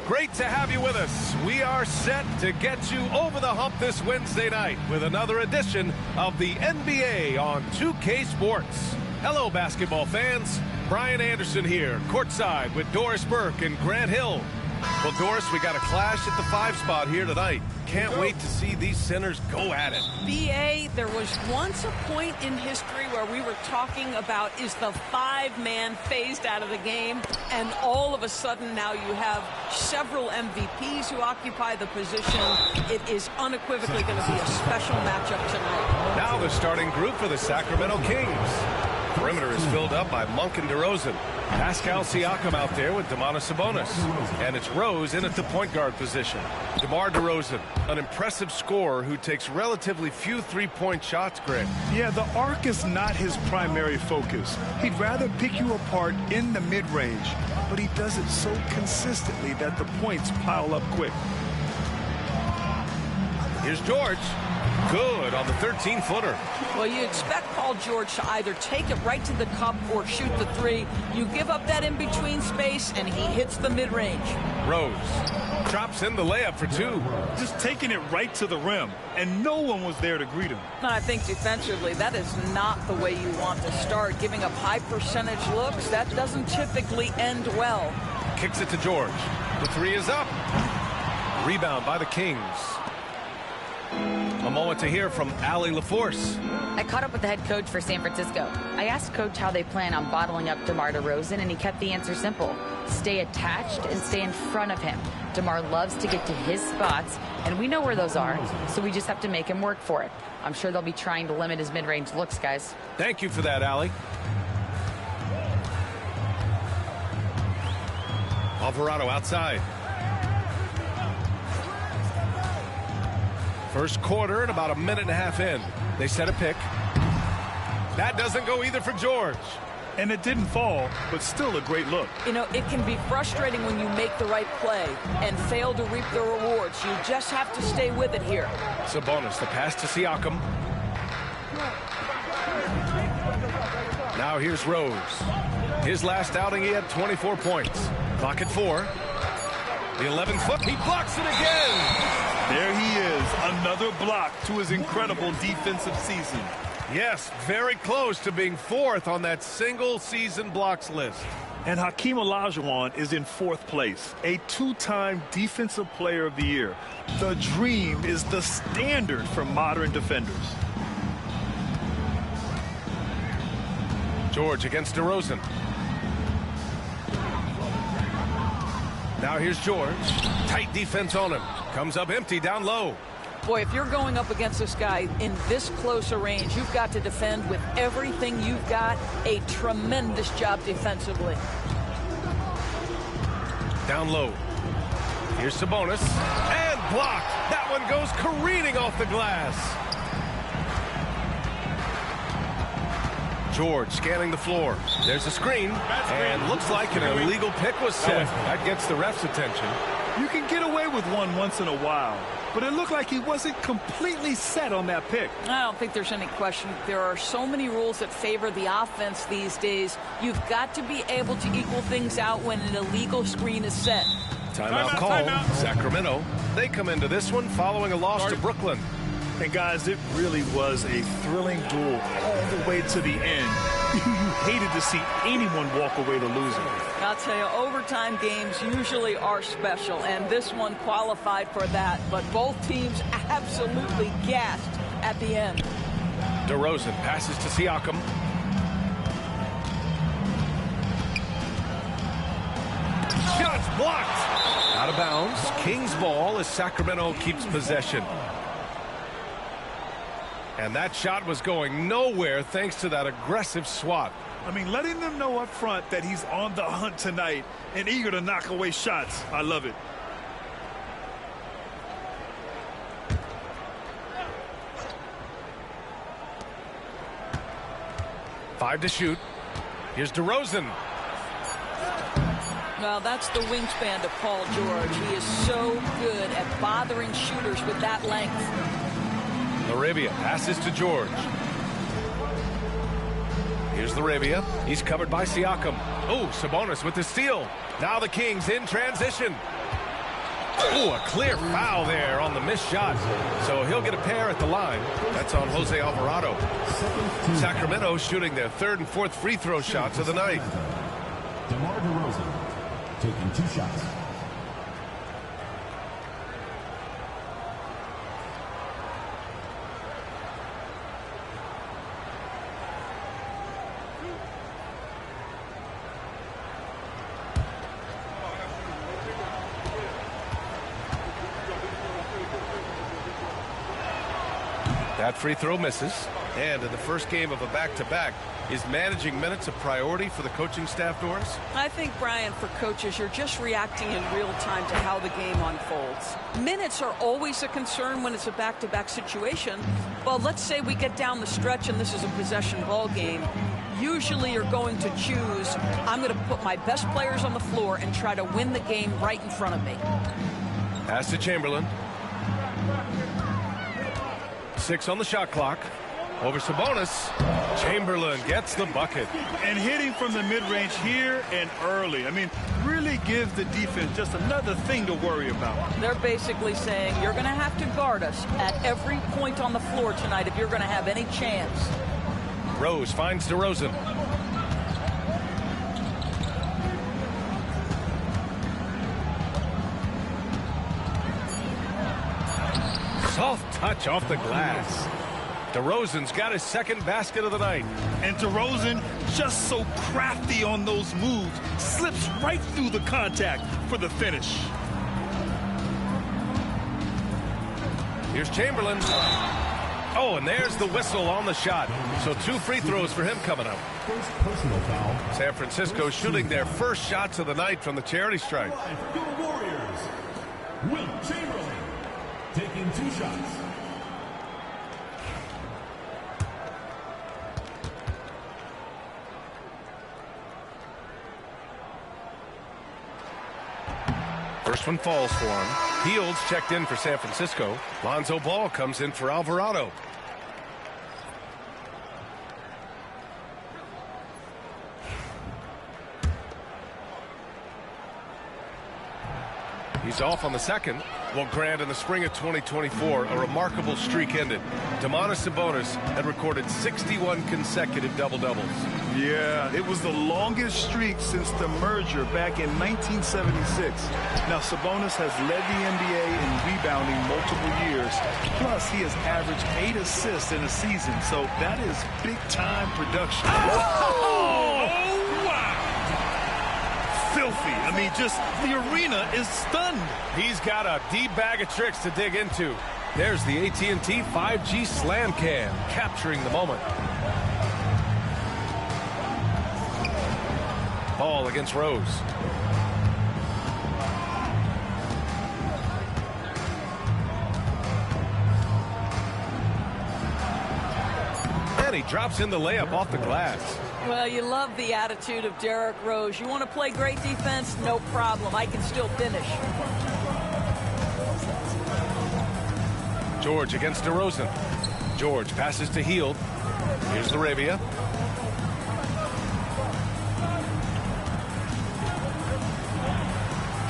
Great to have you with us. We are set to get you over the hump this Wednesday night with another edition of the NBA on 2K Sports. Hello, basketball fans. Brian Anderson here, courtside with Doris Burke and Grant Hill. Well, Doris, we got a clash at the 5 spot here tonight. Can't wait to see these centers go at it. B.A., there was once a point in history where we were talking about, is the 5-man phased out of the game? And all of a sudden now you have several MVPs who occupy the position. It is unequivocally going to be a special matchup tonight. Now the starting group for the Sacramento Kings. Perimeter is filled up by Monk and DeRozan. Pascal Sieakem out there with Domantas Sabonis. And it's Rose in at the point guard position. DeMar DeRozan, an impressive scorer who takes relatively few three-point shots, Greg. Yeah, the arc is not his primary focus. He'd rather pick you apart in the mid-range, but he does it so consistently that the points pile up quick. Here's George. Good on the 13-footer. Well, you expect Paul George to either take it right to the cup or shoot the three. You give up that in-between space, and he hits the mid-range. Rose drops in the layup for 2. Just taking it right to the rim, and no one was there to greet him. I think defensively, that is not the way you want to start. Giving up high-percentage looks, that doesn't typically end well. Kicks it to George. The 3 is up. Rebound by the Kings. A moment to hear from Allie LaForce. I caught up with the head coach for San Francisco. I asked Coach how they plan on bottling up DeMar DeRozan, and he kept the answer simple. Stay attached and stay in front of him. DeMar loves to get to his spots, and we know where those are, so we just have to make him work for it. I'm sure they'll be trying to limit his mid-range looks, guys. Thank you for that, Allie. Alvarado outside. First quarter and about a minute and a half in. They set a pick. That doesn't go either for George. And it didn't fall, but still a great look. You know, it can be frustrating when you make the right play and fail to reap the rewards. You just have to stay with it here. Sabonis, the pass to Siakam. Now here's Rose. His last outing, he had 24 points. Clock at 4. The 11-foot, he blocks it again. There he is, another block to his incredible defensive season. Yes, very close to being 4th on that single-season blocks list. And Hakeem Olajuwon is in 4th place, a 2-time Defensive Player of the Year. The dream is the standard for modern defenders. George against DeRozan. Now here's George. Tight defense on him. Comes up empty down low. Boy, if you're going up against this guy in this close a range, you've got to defend with everything you've got. A tremendous job defensively. Down low. Here's Sabonis. And blocked. That one goes careening off the glass. George scanning the floor. There's a screen. And looks like an illegal pick was set. That gets the ref's attention. You can get away with one once in a while, but it looked like he wasn't completely set on that pick. I don't think there's any question. There are so many rules that favor the offense these days. You've got to be able to equal things out when an illegal screen is set. Timeout call. Sacramento. They come into this one following a loss to Brooklyn. And guys, it really was a thrilling duel all the way to the end. You hated to see anyone walk away the loser. I'll tell you, overtime games usually are special, and this one qualified for that. But both teams absolutely gassed at the end. DeRozan passes to Siakam. Shots blocked. Out of bounds. Kings ball as Sacramento keeps possession. And that shot was going nowhere thanks to that aggressive swat. I mean, letting them know up front that he's on the hunt tonight and eager to knock away shots. I love it. Five to shoot. Here's DeRozan. Well, that's the wingspan to Paul George. He is so good at bothering shooters with that length. Larabia passes to George. Here's Larabia. He's covered by Siakam. Oh, Sabonis with the steal. Now the Kings in transition. Ooh, a clear foul there on the missed shot. So he'll get a pair at the line. That's on Jose Alvarado. Sacramento shooting their third and fourth free throw shots of the night. DeMar DeRozan taking 2 shots. That free throw misses. And in the first game of a back-to-back, is managing minutes a priority for the coaching staff, Doris? I think, Brian, for coaches, you're just reacting in real time to how the game unfolds. Minutes are always a concern when it's a back-to-back situation. But let's say we get down the stretch and this is a possession ball game. Usually you're going to choose, I'm going to put my best players on the floor and try to win the game right in front of me. Pass to Chamberlain. 6 on the shot clock. Over Sabonis. Chamberlain gets the bucket. And hitting from the mid-range here and early. I mean, really gives the defense just another thing to worry about. They're basically saying you're going to have to guard us at every point on the floor tonight if you're going to have any chance. Rose finds DeRozan. Soft touch off the glass. DeRozan's got his second basket of the night. And DeRozan, just so crafty on those moves, slips right through the contact for the finish. Here's Chamberlain. Oh, and there's the whistle on the shot. So 2 free throws for him coming up. First personal foul. San Francisco shooting their first shots of the night from the charity stripe. For your Warriors, Wilt Chamberlain taking 2 shots. First one falls for him. Fields checked in for San Francisco. Lonzo Ball comes in for Alvarado. He's off on the second. Well, Grant, in the spring of 2024, a remarkable streak ended. Domantas Sabonis had recorded 61 consecutive double-doubles. Yeah, it was the longest streak since the merger back in 1976. Now, Sabonis has led the NBA in rebounding multiple years. Plus, he has averaged 8 assists in a season, so that is big-time production. Oh, wow! Filthy. I mean, just the arena is stunned. He's got a deep bag of tricks to dig into. There's the AT&T 5G Slam Cam, capturing the moment. Ball against Rose. And he drops in the layup off the glass. Well, you love the attitude of Derrick Rose. You want to play great defense? No problem. I can still finish. George against DeRozan. George passes to Hield. Here's Laravia.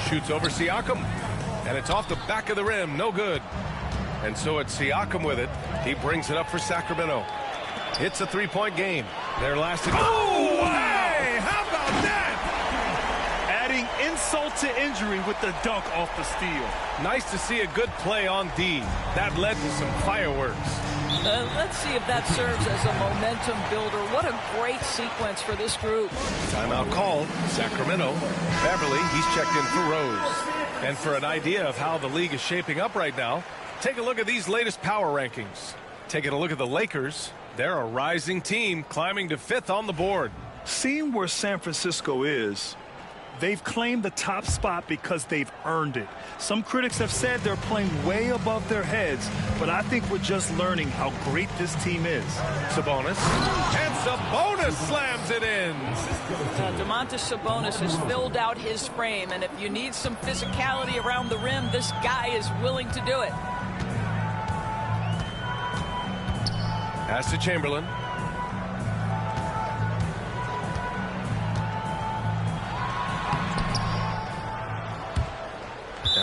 Shoots over Sieakem. And it's off the back of the rim. No good. And so it's Sieakem with it. He brings it up for Sacramento. It's a 3-point game. They're lasting. Oh, hey! How about that? Adding insult to injury with the dunk off the steal. Nice to see a good play on D. That led to some fireworks. Let's see if that serves as a momentum builder. What a great sequence for this group. Timeout called. Sacramento. Beverly, he's checked in for Rose. And for an idea of how the league is shaping up right now, take a look at these latest power rankings. Taking a look at the Lakers. They're a rising team, climbing to 5th on the board. Seeing where San Francisco is, they've claimed the top spot because they've earned it. Some critics have said they're playing way above their heads, but I think we're just learning how great this team is. Sabonis. And Sabonis slams it in. Domantas Sabonis has filled out his frame, and if you need some physicality around the rim, this guy is willing to do it. Pass to Chamberlain.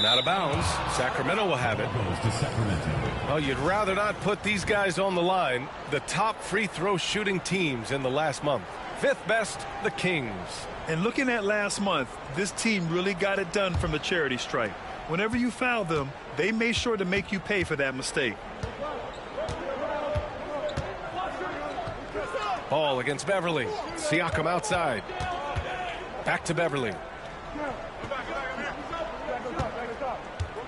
And out of bounds. Sacramento will have it. Goes to Sacramento. Well, you'd rather not put these guys on the line. The top free throw shooting teams in the last month. Fifth best, the Kings. And looking at last month, this team really got it done from the charity stripe. Whenever you foul them, they made sure to make you pay for that mistake. Ball against Beverly. Sieakem outside. Back to Beverly.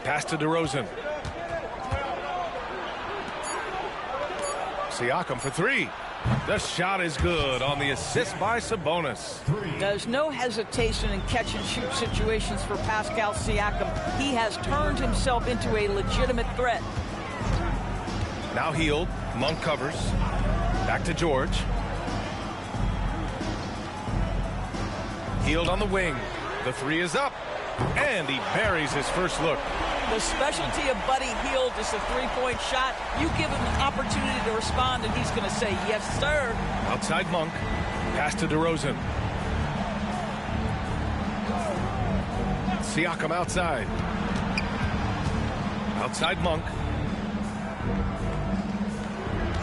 Pass to DeRozan. Sieakem for three. The shot is good on the assist by Sabonis. There's no hesitation in catch-and-shoot situations for Pascal Sieakem. He has turned himself into a legitimate threat. Now Hield. Monk covers. Back to George. Hield on the wing. The three is up. And he buries his first look. The specialty of Buddy Hield is a three-point shot. You give him an opportunity to respond, and he's going to say, yes, sir. Outside Monk. Pass to DeRozan. Sieakem outside. Outside Monk.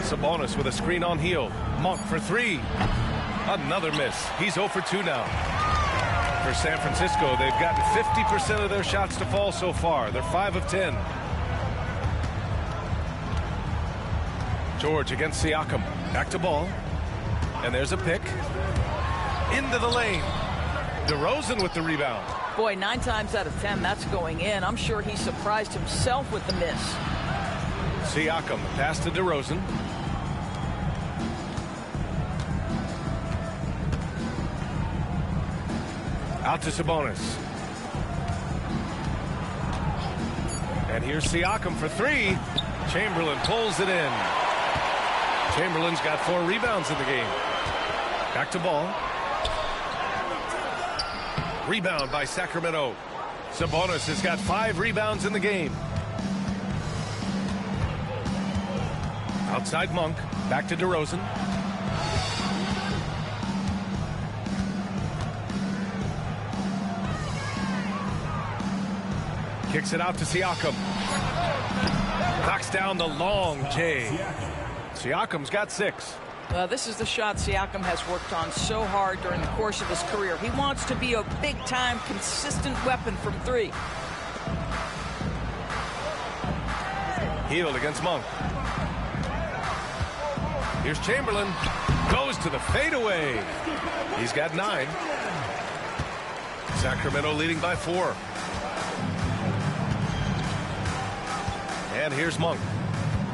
Sabonis with a screen on Hield. Monk for three. Another miss. He's 0 for 2 now. For San Francisco, they've gotten 50% of their shots to fall so far. They're 5 of 10. George against Sieakem. Back to ball. And there's a pick. Into the lane. DeRozan with the rebound. Boy, 9 times out of 10, that's going in. I'm sure he surprised himself with the miss. Sieakem, pass to DeRozan. Out to Sabonis. And here's Sieakem for three. Chamberlain pulls it in. Chamberlain's got 4 rebounds in the game. Back to ball. Rebound by Sacramento. Sabonis has got 5 rebounds in the game. Outside Monk. Back to DeRozan. Kicks it out to Sieakem. Knocks down the long J. Siakam's got 6. Well, this is the shot Sieakem has worked on so hard during the course of his career. He wants to be a big-time, consistent weapon from 3. Hield against Monk. Here's Chamberlain. Goes to the fadeaway. He's got 9. Sacramento leading by 4. And here's Monk.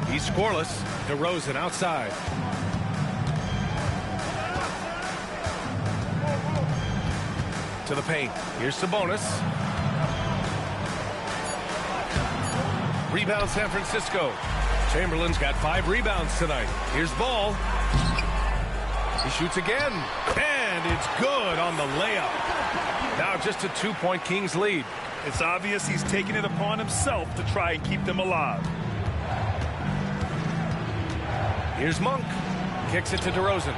He's scoreless. DeRozan outside. To the paint. Here's Sabonis. Rebound San Francisco. Chamberlain's got 5 rebounds tonight. Here's Ball. He shoots again. And it's good on the layup. Now just a 2-point Kings lead. It's obvious he's taking it upon himself to try and keep them alive. Here's Monk. Kicks it to DeRozan.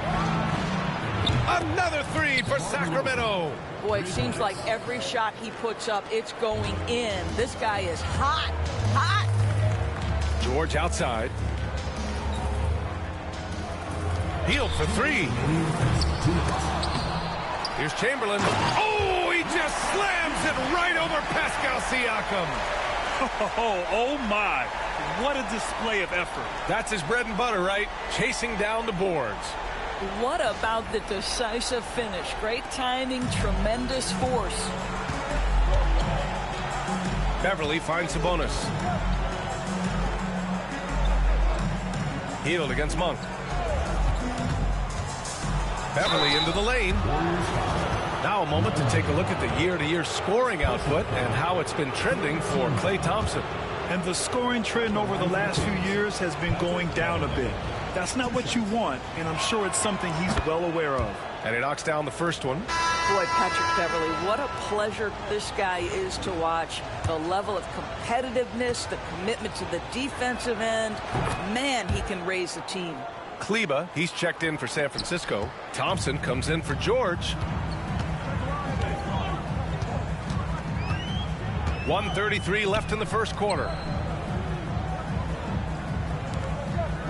Another 3 for Sacramento. Boy, it seems like every shot he puts up, it's going in. This guy is hot, hot. George outside. Hield for 3. Here's Chamberlain. Oh, he just slams it right over Pascal Sieakem. Oh my. What a display of effort. That's his bread and butter, right? Chasing down the boards. What about the decisive finish? Great timing, tremendous force. Beverly finds Sabonis. Hield against Monk. Beverly into the lane. Now a moment to take a look at the year-to-year scoring output and how it's been trending for Klay Thompson. And the scoring trend over the last few years has been going down a bit. That's not what you want, and I'm sure it's something he's well aware of. And he knocks down the first one. Boy, Patrick Beverly, what a pleasure this guy is to watch. The level of competitiveness, the commitment to the defensive end. Man, he can raise the team. Kleba, he's checked in for San Francisco. Thompson comes in for George. 1:33 left in the first quarter.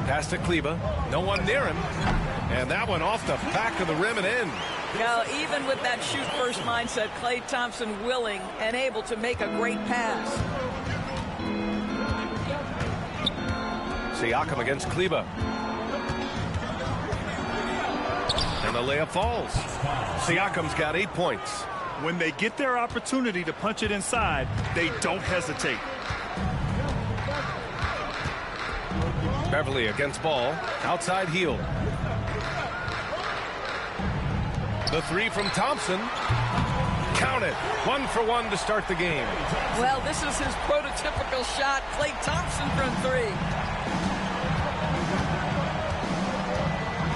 Pass to Kleba. No one near him. And that one off the back of the rim and in. Now, even with that shoot-first mindset, Klay Thompson willing and able to make a great pass. Siakam against Kleba. And the layup falls. Siakam's got 8 points. When they get their opportunity to punch it inside, they don't hesitate. Beverly against Ball. Outside heel. The three from Thompson. Count it. 1 for 1 to start the game. Well, this is his prototypical shot. Klay Thompson from 3.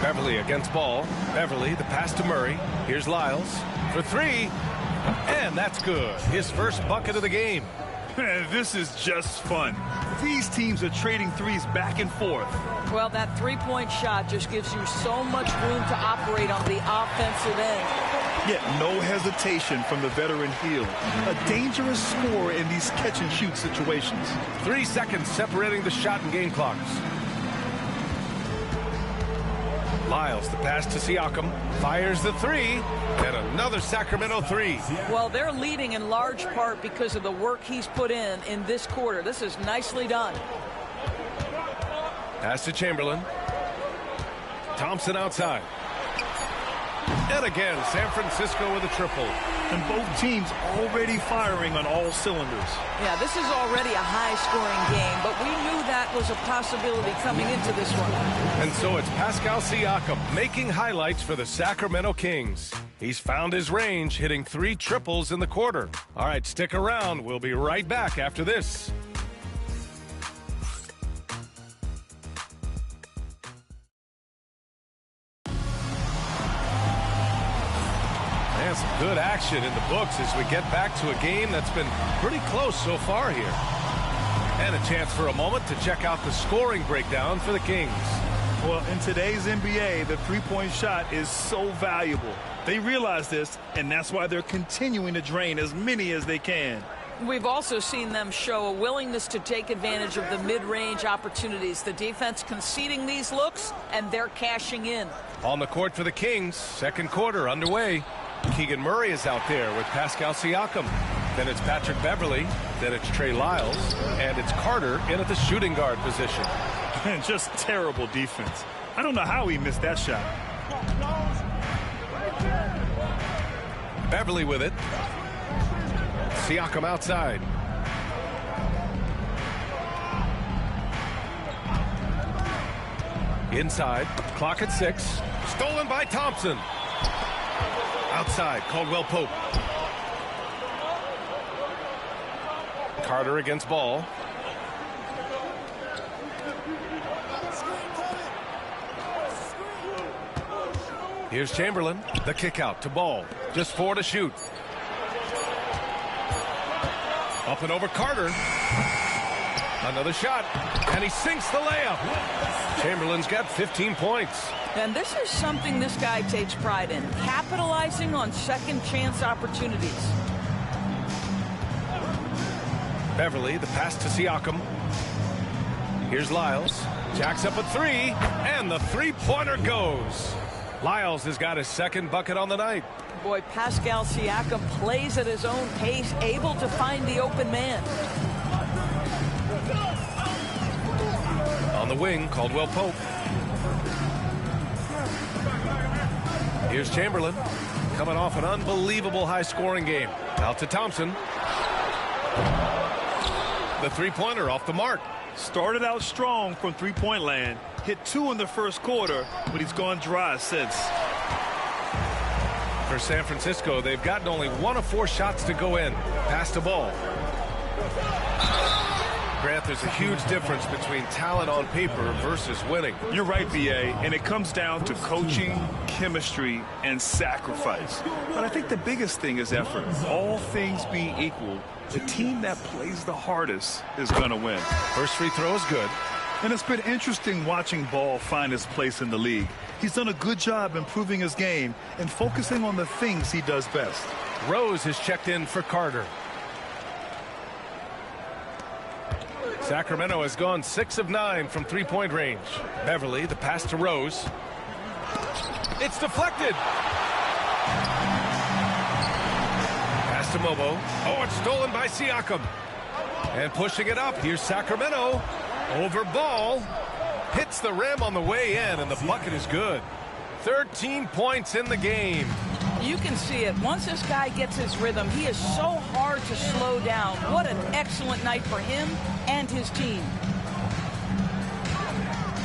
Beverly against Ball. Beverly, the pass to Murray. Here's Lyles for 3. And that's good. His first bucket of the game. This is just fun. These teams are trading threes back and forth. Well, that three-point shot just gives you so much room to operate on the offensive end. Yet no hesitation from the veteran heel. A dangerous scorer in these catch-and-shoot situations. 3 seconds separating the shot and game clocks. Lyles, the pass to Siakam, fires the 3, and another Sacramento 3. Well, they're leading in large part because of the work he's put in this quarter. This is nicely done. Pass to Chamberlain. Thompson outside. And again, San Francisco with a triple. And both teams already firing on all cylinders. Yeah, this is already a high-scoring game, but we knew that was a possibility coming into this one. And so it's Pascal Sieakem making highlights for the Sacramento Kings. He's found his range, hitting 3 triples in the quarter. All right, stick around. We'll be right back after this. And some good action in the books as we get back to a game that's been pretty close so far here. And a chance for a moment to check out the scoring breakdown for the Kings. Well, in today's NBA, the three-point shot is so valuable. They realize this, and that's why they're continuing to drain as many as they can. We've also seen them show a willingness to take advantage of the mid-range opportunities. The defense conceding these looks, and they're cashing in. On the court for the Kings, second quarter underway. Keegan Murray is out there with Pascal Sieakem. Then it's Patrick Beverly. Then it's Trey Lyles. And it's Carter in at the shooting guard position. Just terrible defense. I don't know how he missed that shot. Beverly with it. Siakam outside. Inside. Clock at 6. Stolen by Thompson. Outside. Caldwell Pope. Carter against Ball. Here's Chamberlain. The kick out to Ball. Just 4 to shoot. Up and over Carter. Another shot. And he sinks the layup. Chamberlain's got 15 points. And this is something this guy takes pride in. Capitalizing on second chance opportunities. Beverly, the pass to Siakam. Here's Lyles. Jacks up a 3. And the three-pointer goes. Lyles has got his second bucket on the night. Boy, Pascal Sieakem plays at his own pace, able to find the open man. On the wing, Caldwell Pope. Here's Chamberlain, coming off an unbelievable high-scoring game. Out to Thompson. The three-pointer off the mark. Started out strong from three-point land. Hit 2 in the first quarter, but he's gone dry since. For San Francisco, they've gotten only 1 of 4 shots to go in. Pass to Ball. Grant, there's a huge difference between talent on paper versus winning. You're right, B.A., and it comes down to coaching, chemistry, and sacrifice. But I think the biggest thing is effort. All things being equal, the team that plays the hardest is going to win. First free throw is good. And it's been interesting watching Ball find his place in the league. He's done a good job improving his game and focusing on the things he does best. Rose has checked in for Carter. Sacramento has gone 6 of 9 from three-point range. Beverly, the pass to Rose. It's deflected. Pass to Mobo. Oh, it's stolen by Sieakem. And pushing it up, here's Sacramento. Over ball. Hits the rim on the way in, and the bucket is good. 13 points in the game. You can see it. Once this guy gets his rhythm, he is so hard to slow down. What an excellent night for him and his team.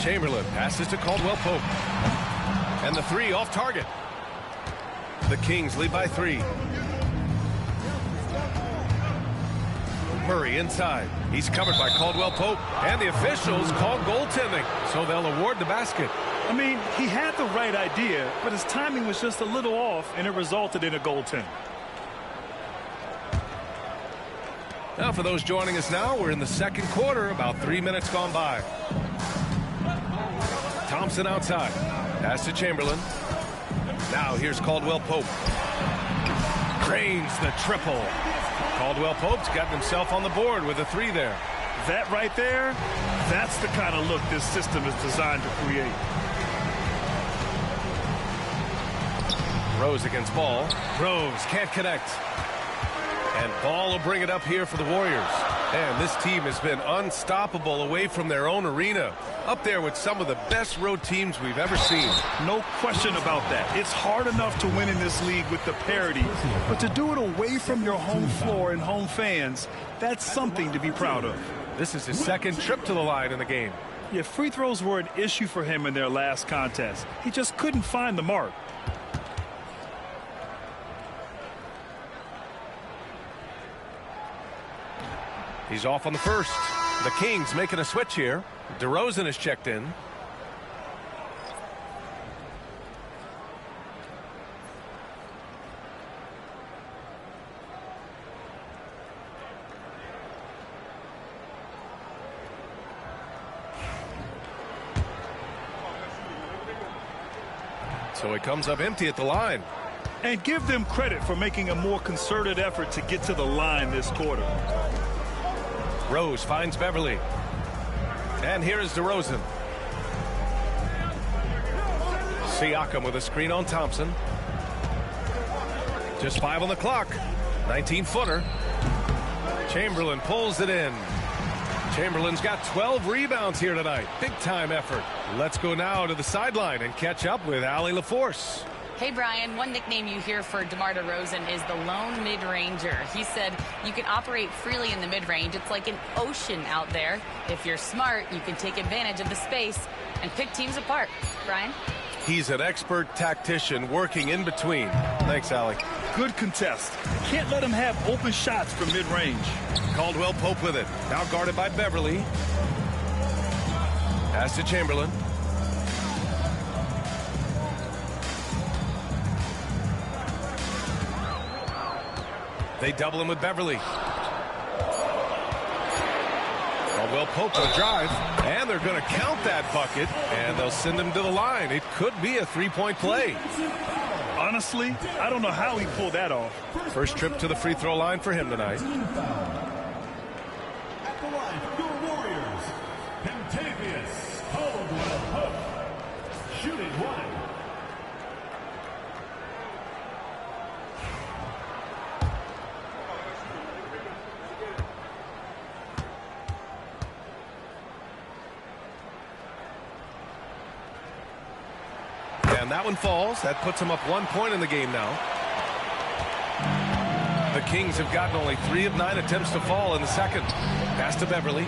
Chamberlain passes to Caldwell Pope. And the three off target. The Kings lead by 3. Murray inside. He's covered by Caldwell Pope. And the officials call goaltending, so they'll award the basket. I mean, he had the right idea, but his timing was just a little off, and it resulted in a goaltend. Now, for those joining us now, we're in the second quarter, about 3 minutes gone by. Thompson outside. Pass to Chamberlain. Now here's Caldwell Pope. Drains the triple. Caldwell Pope's gotten himself on the board with a 3 there. That right there, that's the kind of look this system is designed to create. Rose against Ball. Rose can't connect. And Ball will bring it up here for the Warriors. And this team has been unstoppable away from their own arena. Up there with some of the best road teams we've ever seen. No question about that. It's hard enough to win in this league with the parity. But to do it away from your home floor and home fans, that's something to be proud of. This is his second trip to the line in the game. Yeah, free throws were an issue for him in their last contest. He just couldn't find the mark. He's off on the first. The Kings making a switch here. DeRozan is checked in. So he comes up empty at the line. And give them credit for making a more concerted effort to get to the line this quarter. Rose finds Beverly. And here is DeRozan. Sieakem with a screen on Thompson. Just 5 on the clock. 19-footer. Chamberlain pulls it in. Chamberlain's got 12 rebounds here tonight. Big-time effort. Let's go now to the sideline and catch up with Allie LaForce. Hey, Brian, one nickname you hear for DeMar DeRozan is the lone mid-ranger. He said you can operate freely in the mid-range. It's like an ocean out there. If you're smart, you can take advantage of the space and pick teams apart. Brian? He's an expert tactician working in between. Thanks, Allie. Good contest. Can't let him have open shots from mid-range. Caldwell Pope with it. Now guarded by Beverly. Pass to Chamberlain. They double him with Beverly. Caldwell Pope will drive, and they're going to count that bucket, and they'll send him to the line. It could be a three-point play. Honestly, I don't know how he pulled that off. First trip to the free throw line for him tonight. At the line, your Warriors, Kentavious Caldwell Pope, shooting 1. And that one falls. That puts him up 1 point in the game now. The Kings have gotten only 3 of 9 attempts to fall in the second. Pass to Beverly.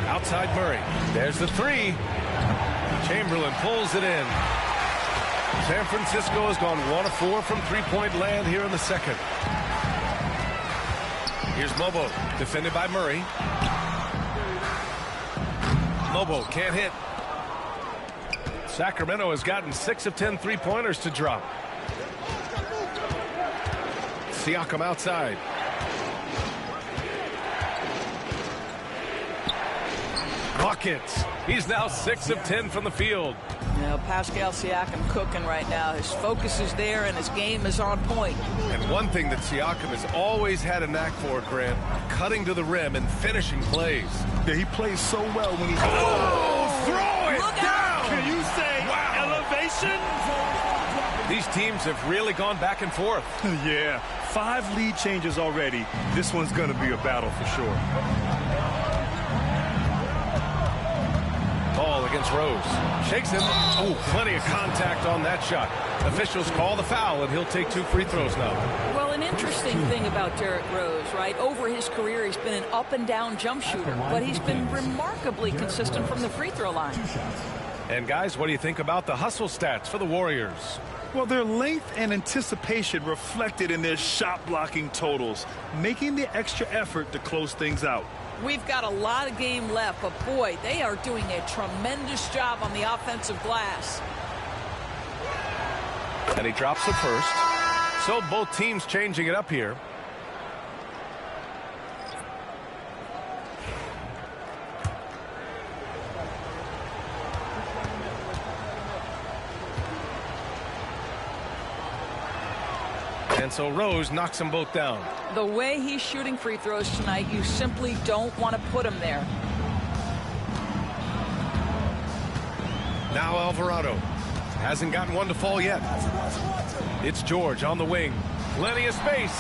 Outside Murray. There's the 3. Chamberlain pulls it in. San Francisco has gone 1 of 4 from three-point land here in the second. Here's Mobo, defended by Murray. Mobo can't hit. Sacramento has gotten 6 of 10 three-pointers to drop. Sieakem outside. Buckets. He's now 6 of 10 from the field. Now, Pascal Sieakem cooking right now. His focus is there and his game is on point. And one thing that Siakam has always had a knack for, Grant, cutting to the rim and finishing plays. Yeah, he plays so well when he's... Oh, throw it Look down! out! Can you say elevation? These teams have really gone back and forth. Yeah, 5 lead changes already. This one's going to be a battle for sure. Ball against Rose. Shakes him. Oh, plenty of contact on that shot. Officials call the foul, and he'll take 2 free throws now. Well, an interesting thing about Derrick Rose, right? Over his career, he's been an up-and-down jump shooter, but he's been remarkably consistent from the free throw line. And, guys, what do you think about the hustle stats for the Warriors? Well, their length and anticipation reflected in their shot-blocking totals, making the extra effort to close things out. We've got a lot of game left, but boy, they are doing a tremendous job on the offensive glass. And he drops it first. So both teams changing it up here. And so Rose knocks them both down. The way he's shooting free throws tonight, you simply don't want to put him there. Now Alvarado hasn't gotten one to fall yet. It's George on the wing. Plenty of space.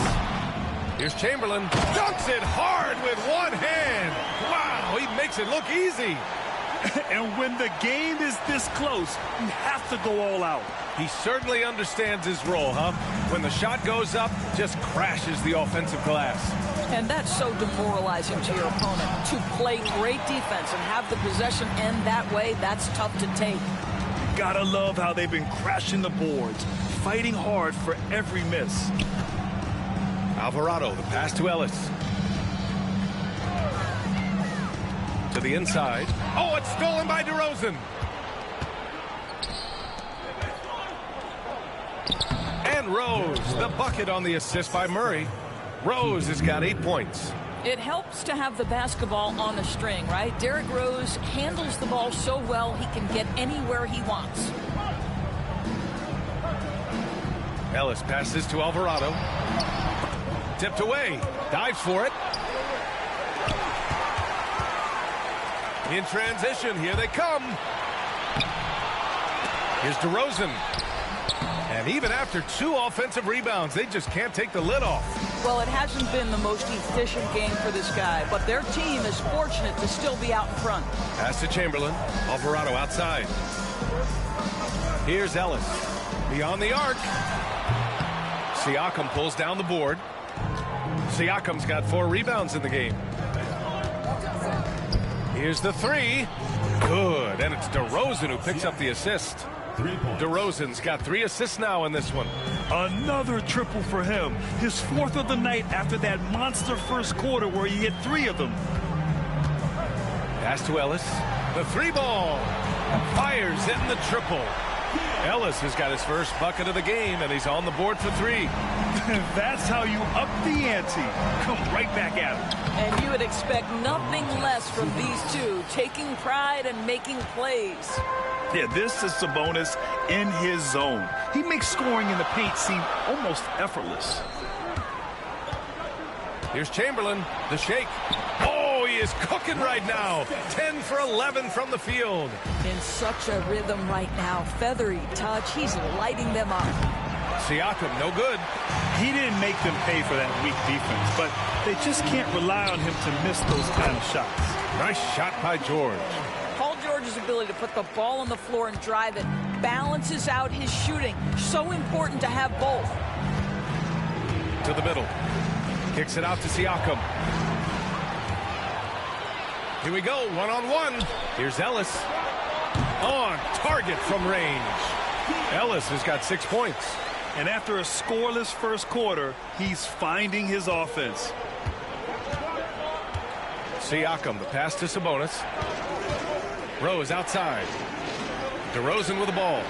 Here's Chamberlain. Dunks it hard with one hand. Wow, he makes it look easy. And when the game is this close, you have to go all out. He certainly understands his role, huh? When the shot goes up, just crashes the offensive glass. And that's so demoralizing to your opponent. To play great defense and have the possession end that way, that's tough to take. You gotta love how they've been crashing the boards, fighting hard for every miss. Alvarado, the pass to Ellis. To the inside. Oh, it's stolen by DeRozan. And Rose, the bucket on the assist by Murray. Rose has got 8 points. It helps to have the basketball on the string, right? Derrick Rose handles the ball so well he can get anywhere he wants. Ellis passes to Alvarado. Tipped away. Dives for it. In transition, here they come. Here's DeRozan. And even after 2 offensive rebounds, they just can't take the lid off. Well, it hasn't been the most efficient game for this guy, but their team is fortunate to still be out in front. Pass to Chamberlain. Alvarado outside. Here's Ellis. Beyond the arc. Siakam pulls down the board. Siakam's got 4 rebounds in the game. Here's the 3. Good. And it's DeRozan who picks up the assist. DeRozan's got 3 assists now in this one. Another triple for him. His 4th of the night after that monster first quarter where he hit 3 of them. Pass to Ellis. The 3 ball. Fires in the triple. Ellis has got his first bucket of the game, and he's on the board for 3. That's how you up the ante. Come right back at him. And you would expect nothing less from these two, taking pride and making plays. Yeah, this is Sabonis in his zone. He makes scoring in the paint seem almost effortless. Here's Chamberlain, the shake. Oh, he is cooking right now. 10 for 11 from the field. In such a rhythm right now. Feathery touch. He's lighting them up. Siakam, no good. He didn't make them pay for that weak defense, but they just can't rely on him to miss those kind of shots. Nice shot by George. Paul George's ability to put the ball on the floor and drive it balances out his shooting. So important to have both. To the middle. Kicks it out to Siakam. Here we go, one-on-one. Here's Ellis. On target from range. Ellis has got 6 points. And after a scoreless first quarter, he's finding his offense. Siakam, the pass to Sabonis. Rose outside. DeRozan with the ball.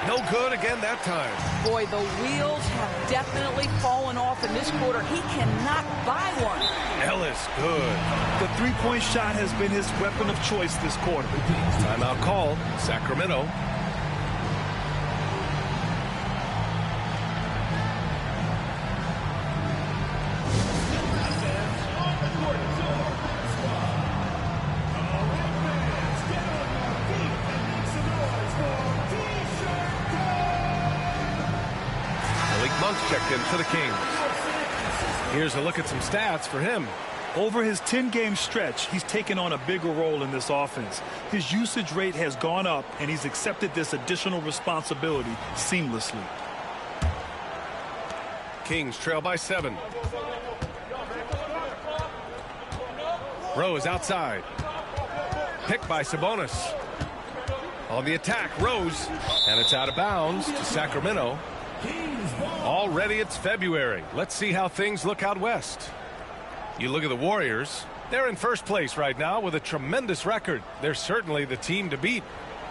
No No good again that time. Boy, the wheels have definitely fallen off in this quarter. He cannot buy one. Ellis, good. The three-point shot has been his weapon of choice this quarter. Timeout called. Sacramento. Checked in for the Kings. Here's a look at some stats for him. Over his 10-game stretch, he's taken on a bigger role in this offense. His usage rate has gone up, and he's accepted this additional responsibility seamlessly. Kings trail by 7. Rose outside. Picked by Sabonis. On the attack, Rose. And it's out of bounds to Sacramento. Already it's February. Let's see how things look out west. You look at the Warriors. They're in first place right now with a tremendous record. They're certainly the team to beat.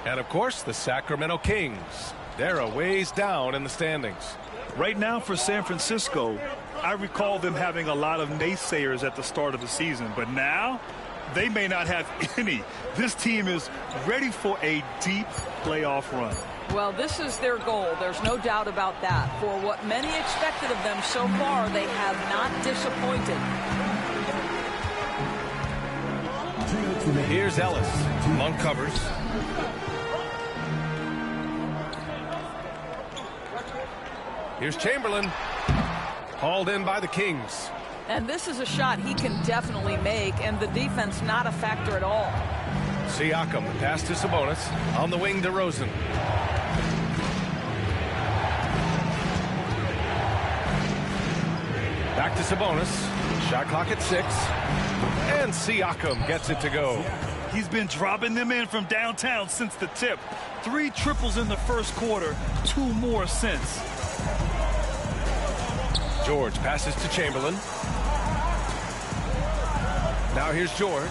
And of course, the Sacramento Kings. They're a ways down in the standings. Right now for San Francisco, I recall them having a lot of naysayers at the start of the season. But now, they may not have any. This team is ready for a deep playoff run. Well, this is their goal. There's no doubt about that. For what many expected of them so far, they have not disappointed. Here's Ellis. Monk covers. Here's Chamberlain. Hauled in by the Kings. And this is a shot he can definitely make, and the defense not a factor at all. Sieakem pass to Sabonis. On the wing to Rosen. Back to Sabonis. Shot clock at 6. And Sieakem gets it to go. He's been dropping them in from downtown since the tip. 3 triples in the first quarter, 2 more since. George passes to Chamberlain. Now here's George.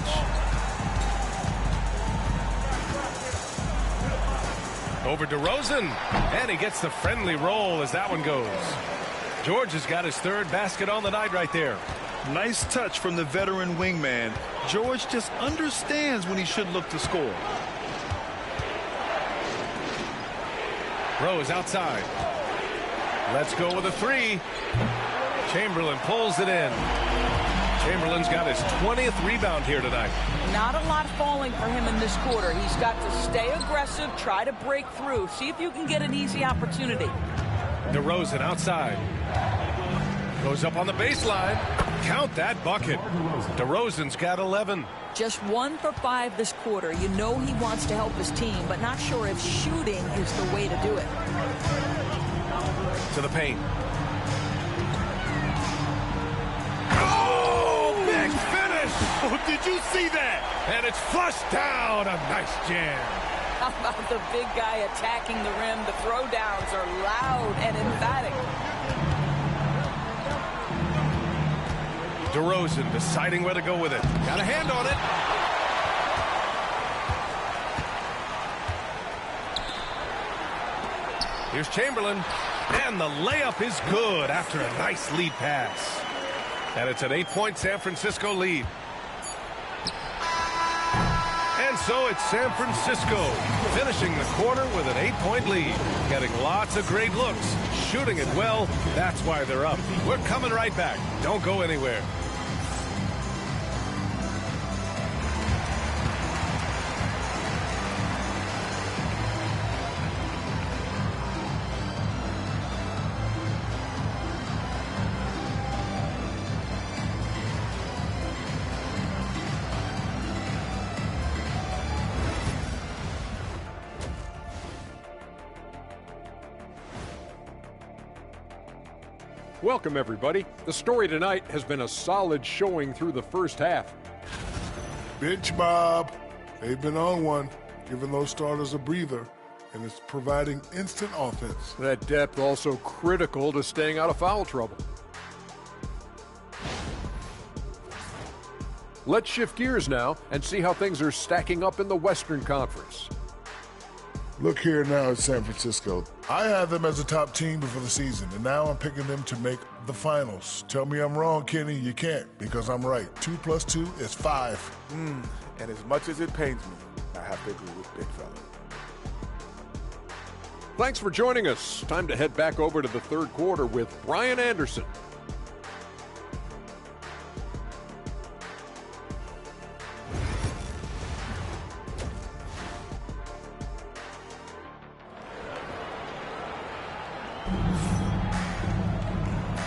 Over to Rosen. And he gets the friendly roll as that one goes. George has got his 3rd basket on the night right there. Nice touch from the veteran wingman. George just understands when he should look to score. Rose outside. Let's go with a 3. Chamberlain pulls it in. Chamberlain's got his 20th rebound here tonight. Not a lot falling for him in this quarter. He's got to stay aggressive, try to break through, see if you can get an easy opportunity. DeRozan outside. Goes up on the baseline. Count that bucket. DeRozan's got 11. Just 1 for 5 this quarter. You know he wants to help his team, but not sure if shooting is the way to do it. To the paint. Oh, big finish! Oh, did you see that? And it's flushed down. A nice jam. How about the big guy attacking the rim? The throwdowns are loud and emphatic. DeRozan deciding where to go with it. Got a hand on it. Here's Chamberlain. And the layup is good after a nice lead pass. And it's an 8-point San Francisco lead. And so it's San Francisco finishing the quarter with an 8-point lead. Getting lots of great looks. Shooting it well. That's why they're up. We're coming right back. Don't go anywhere. Welcome, everybody. The story tonight has been a solid showing through the first half. Bench Bob. They've been on one, giving those starters a breather, and it's providing instant offense. That depth also critical to staying out of foul trouble. Let's shift gears now and see how things are stacking up in the Western Conference. Look here now at San Francisco. I had them as a top team before the season, and now I'm picking them to make the finals. Tell me I'm wrong, Kenny. You can't, because I'm right. 2 + 2 is 5. And as much as it pains me, I have to agree with Big Fella. Thanks for joining us. Time to head back over to the third quarter with Brian Anderson.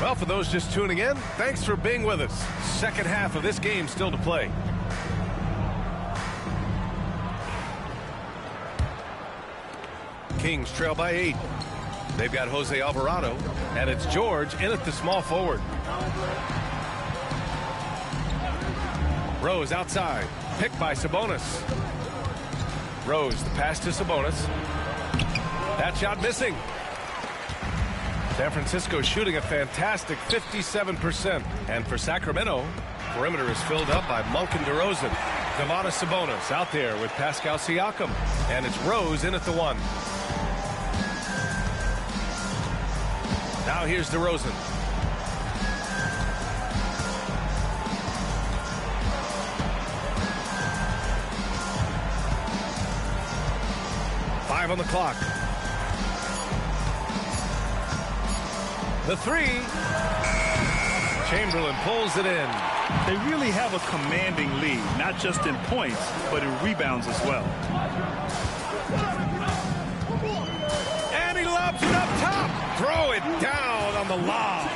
Well, for those just tuning in, thanks for being with us. Second half of this game still to play. Kings trail by 8. They've got Jose Alvarado, and it's George in at the small forward. Rose outside, picked by Sabonis. Rose, the pass to Sabonis. That shot missing. San Francisco shooting a fantastic 57%. And for Sacramento, perimeter is filled up by Monk and DeRozan. Domantas Sabonis out there with Pascal Sieakem. And it's Rose in at the 1. Now here's DeRozan. Five on the clock. The 3. Chamberlain pulls it in. They really have a commanding lead, not just in points, but in rebounds as well. And he lobs it up top. Throw it down on the lob.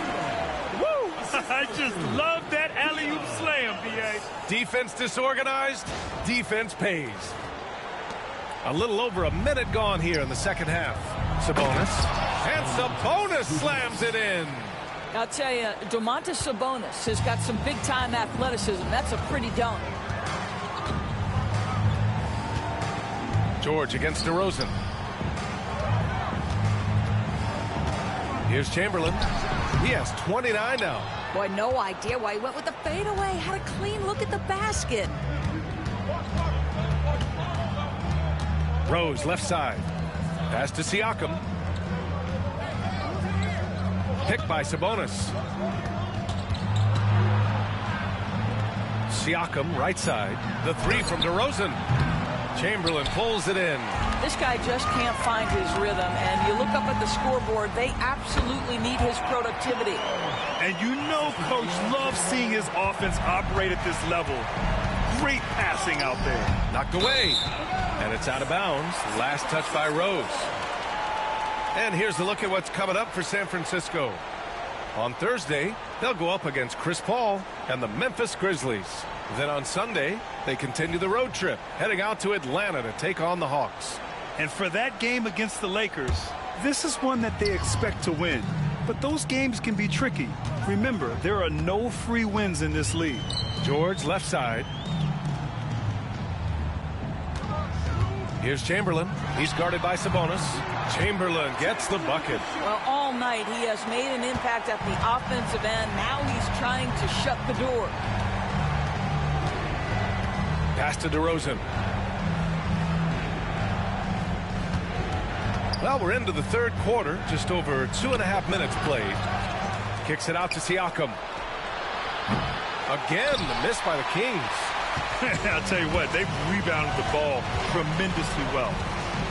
Woo! I just love that alley-oop slam, B.A. Defense disorganized. Defense pays. A little over a minute gone here in the second half. Sabonis. And Sabonis slams it in. I'll tell you, Domantas Sabonis has got some big-time athleticism. That's a pretty dunk. George against DeRozan. Here's Chamberlain. He has 29 now. Boy, no idea why he went with the fadeaway. Had a clean look at the basket. Rose left side. Pass to Siakam. Picked by Sabonis. Siakam right side. The 3 from DeRozan. Chamberlain pulls it in. This guy just can't find his rhythm, and you look up at the scoreboard, they absolutely need his productivity. And you know Coach loves seeing his offense operate at this level. Great passing out there. Knocked away. And it's out of bounds. Last touch by Rose. And here's a look at what's coming up for San Francisco. On Thursday, they'll go up against Chris Paul and the Memphis Grizzlies. Then on Sunday, they continue the road trip, heading out to Atlanta to take on the Hawks. And for that game against the Lakers, this is one that they expect to win. But those games can be tricky. Remember, there are no free wins in this league. George left side. Here's Chamberlain. He's guarded by Sabonis. Chamberlain gets the bucket. Well, all night he has made an impact at the offensive end. Now he's trying to shut the door. Pass to DeRozan. Well, we're into the third quarter. Just over 2.5 minutes played. Kicks it out to Siakam. Again, the miss by the Kings. I'll tell you what, they've rebounded the ball tremendously well.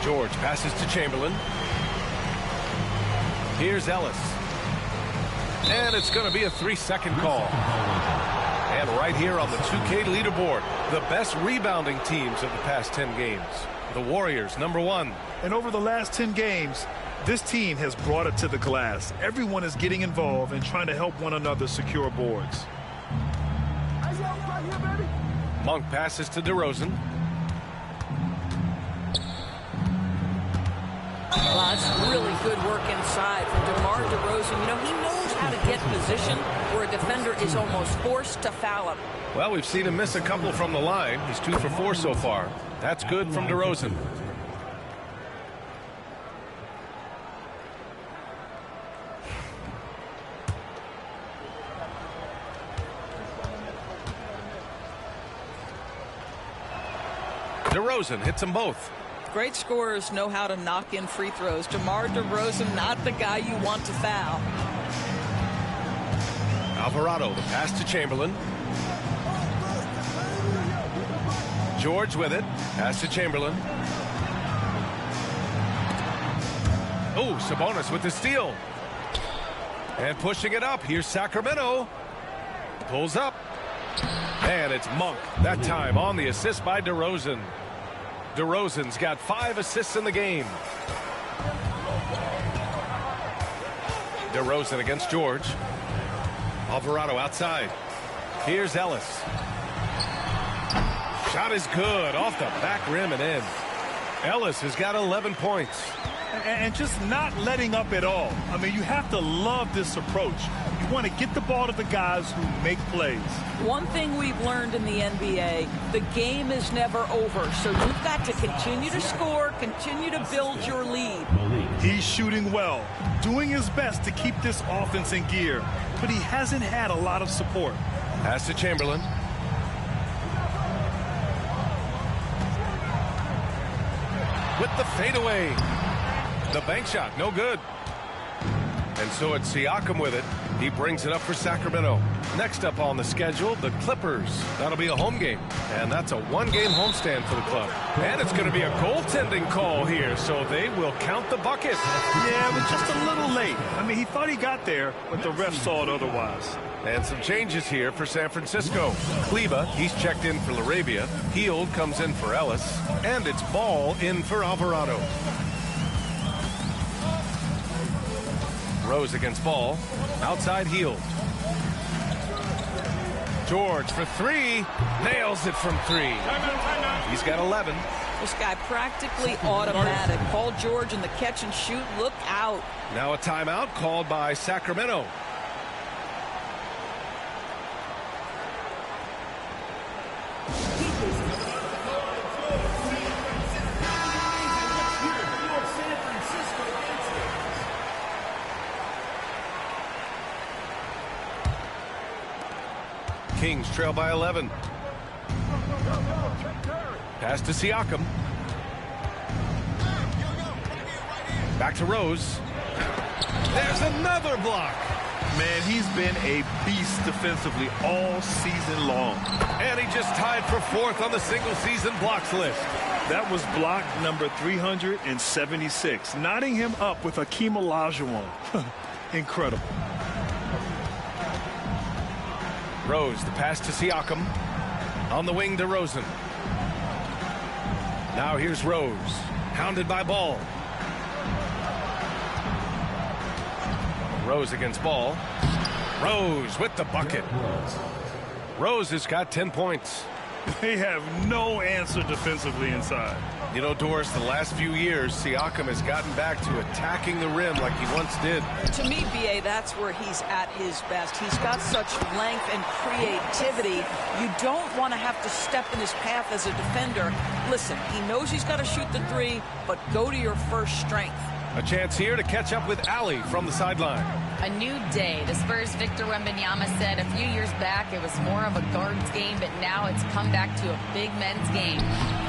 George passes to Chamberlain. Here's Ellis. And it's going to be a 3-second call. And right here on the 2K leaderboard, the best rebounding teams of the past 10 games. The Warriors, number 1. And over the last 10 games, this team has brought it to the glass. Everyone is getting involved and trying to help one another secure boards. Monk passes to DeRozan. Well, that's really good work inside from DeMar DeRozan. You know, he knows how to get position where a defender is almost forced to foul him. Well, we've seen him miss a couple from the line. He's 2 for 4 so far. That's good from DeRozan. DeRozan hits them both. Great scorers know how to knock in free throws. DeMar DeRozan, not the guy you want to foul. Alvarado, the pass to Chamberlain. George with it. Pass to Chamberlain. Oh, Sabonis with the steal. And pushing it up. Here's Sacramento. Pulls up. And it's Monk. That time on the assist by DeRozan. DeRozan's got 5 assists in the game. DeRozan against George. Alvarado outside. Here's Ellis. Shot is good. Off the back rim and in. Ellis has got 11 points. And just not letting up at all. I mean, you have to love this approach. You want to get the ball to the guys who make plays. One thing we've learned in the NBA, the game is never over. So you've got to continue to score, continue to build your lead. He's shooting well, doing his best to keep this offense in gear, but he hasn't had a lot of support. Pass to Chamberlain. With the fadeaway. The bank shot, no good. And so it's Siakam with it. He brings it up for Sacramento. Next up on the schedule, the Clippers. That'll be a home game. And that's a 1-game homestand for the club. And it's going to be a goaltending call here, so they will count the bucket. Yeah, but just a little late. I mean, he thought he got there, but the ref saw it otherwise. And some changes here for San Francisco. Kleba, he's checked in for Laravia. Hield comes in for Ellis. And it's Ball in for Alvarado. Rose against Ball. Outside Hield. George for 3. Nails it from 3. He's got 11. This guy practically automatic. Paul George in the catch and shoot. Look out. Now a timeout called by Sacramento. Kings trail by 11. Pass to Siakam. Back to Rose. There's another block. Man, he's been a beast defensively all season long. And he just tied for 4th on the single-season blocks list. That was block number 376, knotting him up with Hakeem Olajuwon. Incredible. Rose, the pass to Siakam. On the wing, DeRozan. Now here's Rose. Hounded by Ball. Rose against Ball. Rose with the bucket. Rose has got 10 points. They have no answer defensively inside. You know, Doris, the last few years, Siakam has gotten back to attacking the rim like he once did. To me, B.A., that's where he's at his best. He's got such length and creativity. You don't want to have to step in his path as a defender. Listen, he knows he's got to shoot the 3, but go to your first strength. A chance here to catch up with Ali from the sideline. A new day. The Spurs' Victor Wembanyama said a few years back it was more of a guards game, but now it's come back to a big men's game.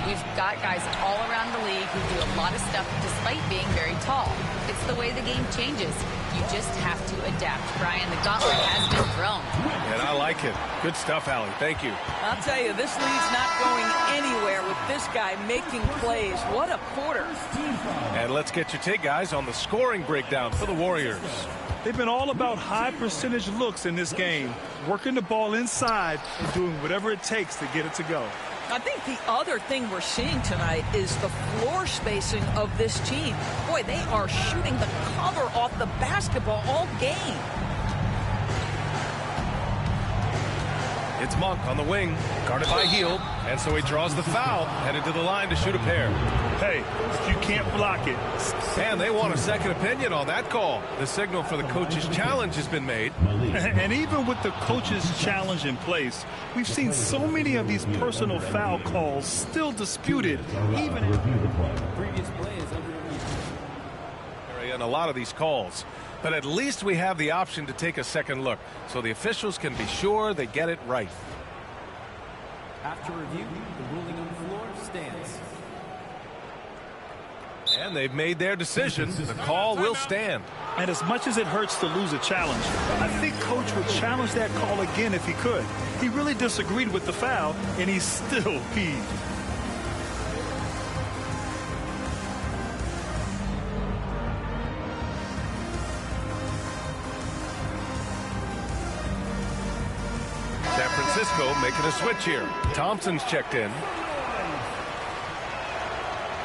We've got guys all around the league who do a lot of stuff despite being very tall. It's the way the game changes. You just have to adapt. Brian, the gauntlet has been thrown. And I like it. Good stuff, Ali. Thank you. I'll tell you, this lead's not going anywhere with this guy making plays. What a quarter. And let's get your take, guys, on the scoring breakdown for the Warriors. They've been all about high percentage looks in this game, working the ball inside and doing whatever it takes to get it to go. I think the other thing we're seeing tonight is the floor spacing of this team. Boy, they are shooting the cover off the basketball all game. It's Monk on the wing, guarded by Hield, and so he draws the foul, headed to the line to shoot a pair. Hey, if you can't block it. And they want a second opinion on that call. The signal for the coach's challenge has been made. And even with the coach's challenge in place, we've seen so many of these personal foul calls still disputed, even in previous plays. And a lot of these calls. But at least we have the option to take a second look, so the officials can be sure they get it right. After review, the ruling on the floor stands. And they've made their decision. The call will stand. And as much as it hurts to lose a challenge, I think Coach would challenge that call again if he could. He really disagreed with the foul, and he's still peeved. San Francisco making a switch here. Thompson's checked in.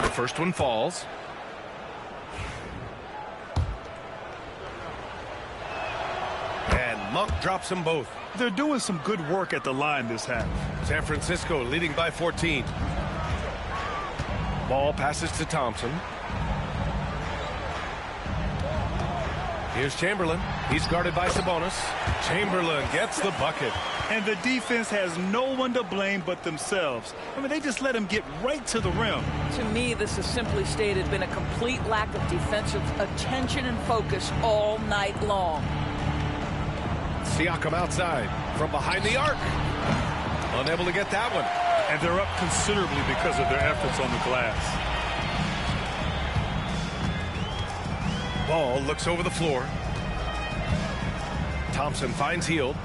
The first one falls. And Monk drops them both. They're doing some good work at the line this half. San Francisco leading by 14. Ball passes to Thompson. Here's Chamberlain. He's guarded by Sabonis. Chamberlain gets the bucket. And the defense has no one to blame but themselves. I mean, they just let him get right to the rim. To me, this has simply stated been a complete lack of defensive attention and focus all night long. Siakam outside from behind the arc. Unable to get that one. And they're up considerably because of their efforts on the glass. Ball looks over the floor. Thompson finds Hield.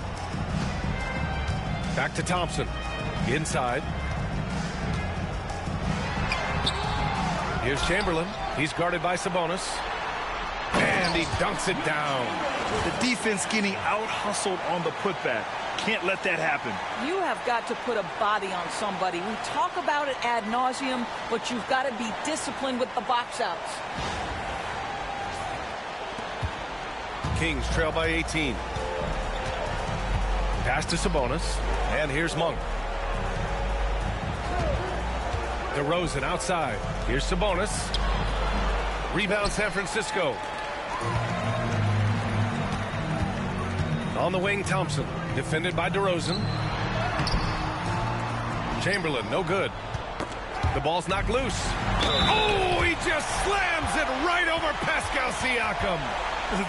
Back to Thompson. Inside. Here's Chamberlain. He's guarded by Sabonis. And he dunks it down. The defense getting out-hustled on the putback. Can't let that happen. You have got to put a body on somebody. We talk about it ad nauseum, but you've got to be disciplined with the box outs. Kings trail by 18. Pass to Sabonis. And here's Monk. DeRozan outside. Here's Sabonis. Rebound San Francisco. On the wing, Thompson. Defended by DeRozan. Chamberlain, no good. The ball's knocked loose. Oh, he just slams it right over Pascal Sieakem.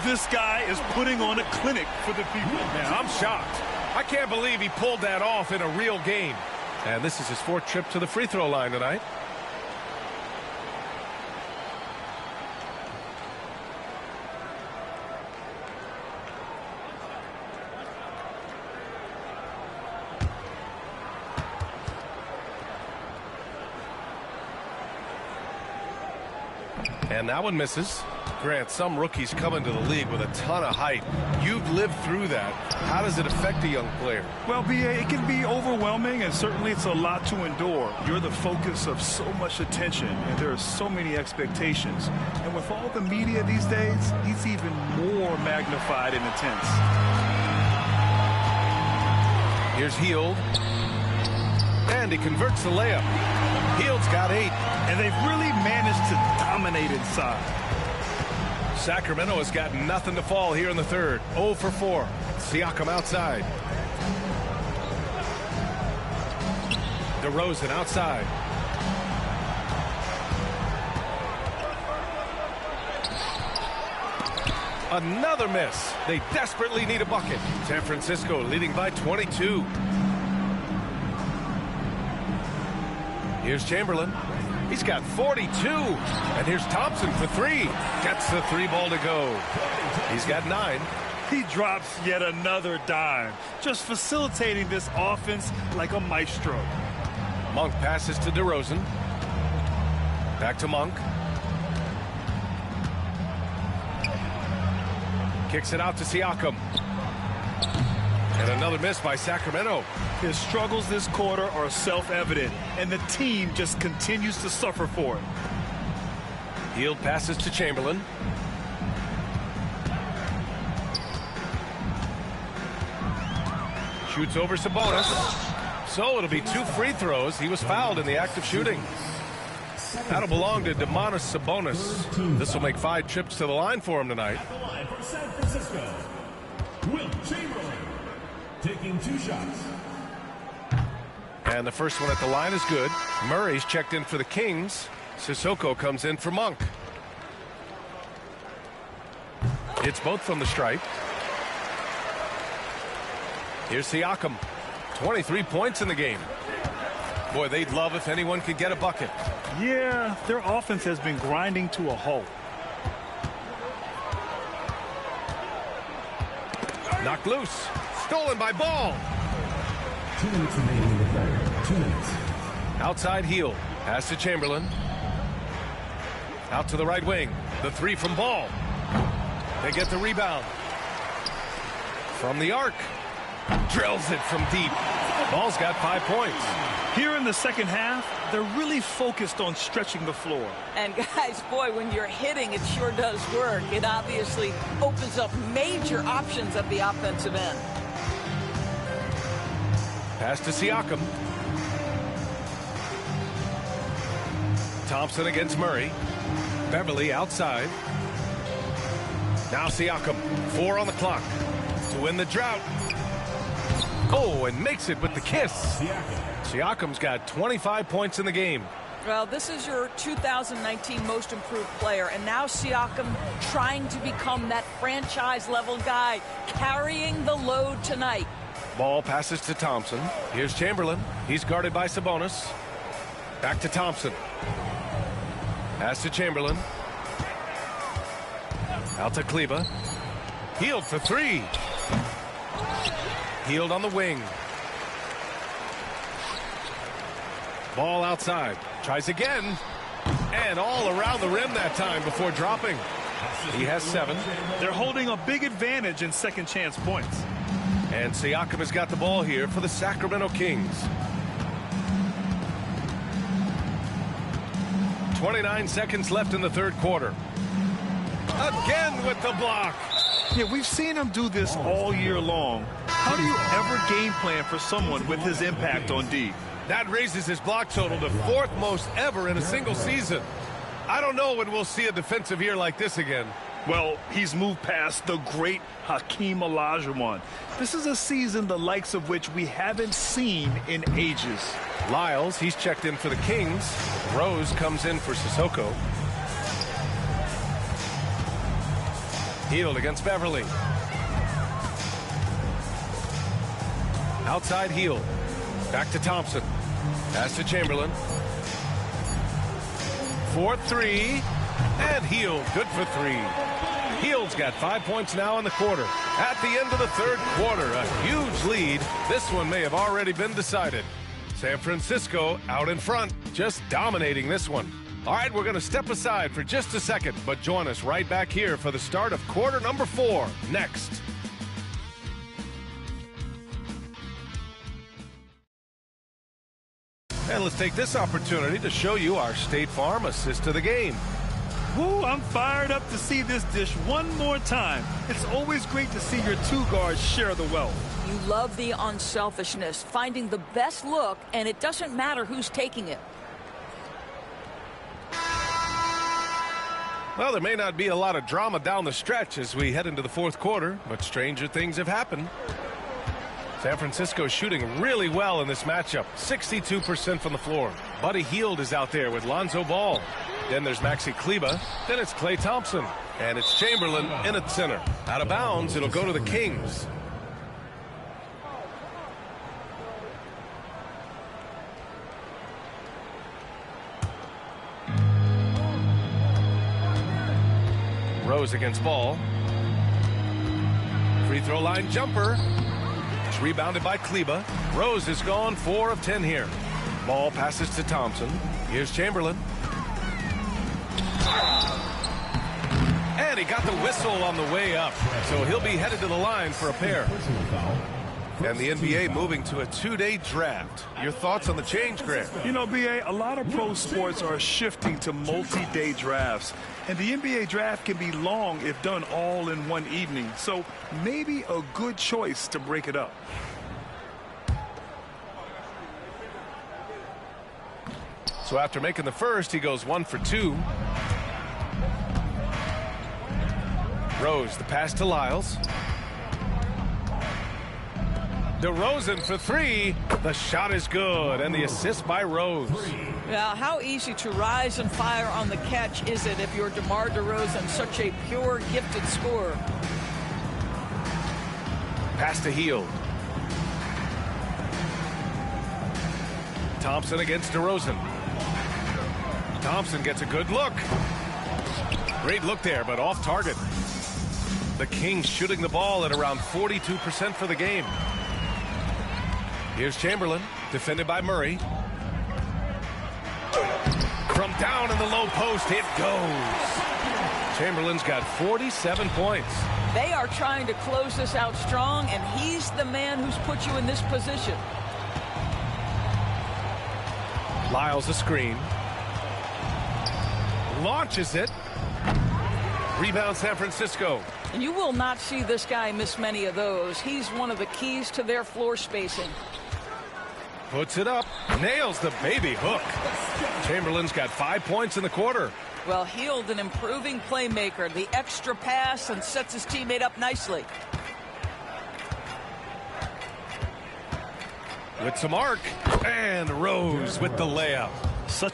This guy is putting on a clinic for the people. Man, I'm shocked. I can't believe he pulled that off in a real game. And this is his fourth trip to the free throw line tonight. And that one misses. Grant, some rookies come into the league with a ton of height. You've lived through that. How does it affect a young player? Well, B.A., it can be overwhelming, and certainly it's a lot to endure. You're the focus of so much attention, and there are so many expectations. And with all the media these days, it's even more magnified and intense. Here's Hield. And he converts the layup. Hield's got 8. And they've really managed to dominate inside. Sacramento has got nothing to fall here in the third. 0 for 4. Siakam outside. DeRozan outside. Another miss. They desperately need a bucket. San Francisco leading by 22. Here's Chamberlain. He's got 42. And here's Thompson for 3. Gets the 3 ball to go. He's got 9. He drops yet another dime, just facilitating this offense like a maestro. Monk passes to DeRozan. Back to Monk. Kicks it out to Siakam. And another miss by Sacramento. His struggles this quarter are self-evident, and the team just continues to suffer for it. Hield passes to Chamberlain. Shoots over Sabonis. So it'll be 2 free throws. He was fouled in the act of shooting. That'll belong to Domantas Sabonis. This will make 5 trips to the line for him tonight. At the line for San Francisco, Wilt Chamberlain taking 2 shots. And the first one at the line is good. Murray's checked in for the Kings. Sissoko comes in for Monk. It's both from the stripe. Here's Siakam. 23 points in the game. Boy, they'd love if anyone could get a bucket. Yeah, their offense has been grinding to a halt. Knocked loose. Stolen by Ball. 2 minutes remaining in the third. 2 minutes. Outside heel. Pass to Chamberlain. Out to the right wing. The three from Ball. They get the rebound. From the arc. Drills it from deep. Ball's got 5 points. Here in the second half, they're really focused on stretching the floor. And guys, boy, when you're hitting, it sure does work. It obviously opens up major options at the offensive end. Pass to Siakam. Thompson against Murray. Beverly outside. Now Siakam. 4 on the clock to win the drought. Oh, and makes it with the kiss. Siakam's got 25 points in the game. Well, this is your 2019 most improved player, and now Siakam trying to become that franchise-level guy, carrying the load tonight. Ball passes to Thompson. Here's Chamberlain. He's guarded by Sabonis. Back to Thompson. Pass to Chamberlain. Out to Kleba. Healed for 3. Healed on the wing. Ball outside. Tries again. And all around the rim that time before dropping. He has 7. They're holding a big advantage in second chance points. And Siakam has got the ball here for the Sacramento Kings. 29 seconds left in the third quarter. Again with the block. Yeah, we've seen him do this all year long. How do you ever game plan for someone with his impact on D? That raises his block total to 4th most ever in a single season. I don't know when we'll see a defensive year like this again. Well, he's moved past the great Hakeem Olajuwon. This is a season the likes of which we haven't seen in ages. Lyles, he's checked in for the Kings. Rose comes in for Sissoko. Hield against Beverly. Outside Hield. Back to Thompson. Pass to Chamberlain. 4-3. And Hield, good for 3. Hield's got 5 points now in the quarter. At the end of the third quarter, a huge lead. This one may have already been decided. San Francisco out in front, just dominating this one. All right, we're going to step aside for just a second, but join us right back here for the start of quarter number 4 next. And let's take this opportunity to show you our State Farm assist to the game. Woo, I'm fired up to see this dish one more time. It's always great to see your 2 guards share the wealth. You love the unselfishness, finding the best look, and it doesn't matter who's taking it. Well, there may not be a lot of drama down the stretch as we head into the fourth quarter, but stranger things have happened. San Francisco shooting really well in this matchup, 62% from the floor. Buddy Hield is out there with Lonzo Ball. Then there's Maxi Kleba. Then it's Klay Thompson. And it's Chamberlain in at center. Out of bounds, it'll go to the Kings. Rose against Ball. Free throw line jumper. It's rebounded by Kleba. Rose is gone 4 of 10 here. Ball passes to Thompson. Here's Chamberlain. And he got the whistle on the way up. So he'll be headed to the line for a pair. And the NBA moving to a 2-day draft. Your thoughts on the change, Grant? You know, B.A., a lot of pro sports are shifting to multi-day drafts. And the NBA draft can be long if done all in one evening. So maybe a good choice to break it up. So after making the first, he goes 1 for 2. Rose, the pass to Lyles. DeRozan for 3. The shot is good, and the assist by Rose. Now, how easy to rise and fire on the catch is it if you're DeMar DeRozan, such a pure, gifted scorer? Pass to Hield. Thompson against DeRozan. Thompson gets a good look. Great look there, but off target. The Kings shooting the ball at around 42% for the game. Here's Chamberlain, defended by Murray. From down in the low post, it goes. Chamberlain's got 47 points. They are trying to close this out strong, and he's the man who's put you in this position. Lyles a screen. Launches it. Rebound San Francisco. And you will not see this guy miss many of those. He's one of the keys to their floor spacing. Puts it up. Nails the baby hook. Chamberlain's got 5 points in the quarter. Well, Hield, an improving playmaker. The extra pass and sets his teammate up nicely. With some arc. And Rose with the layup. Such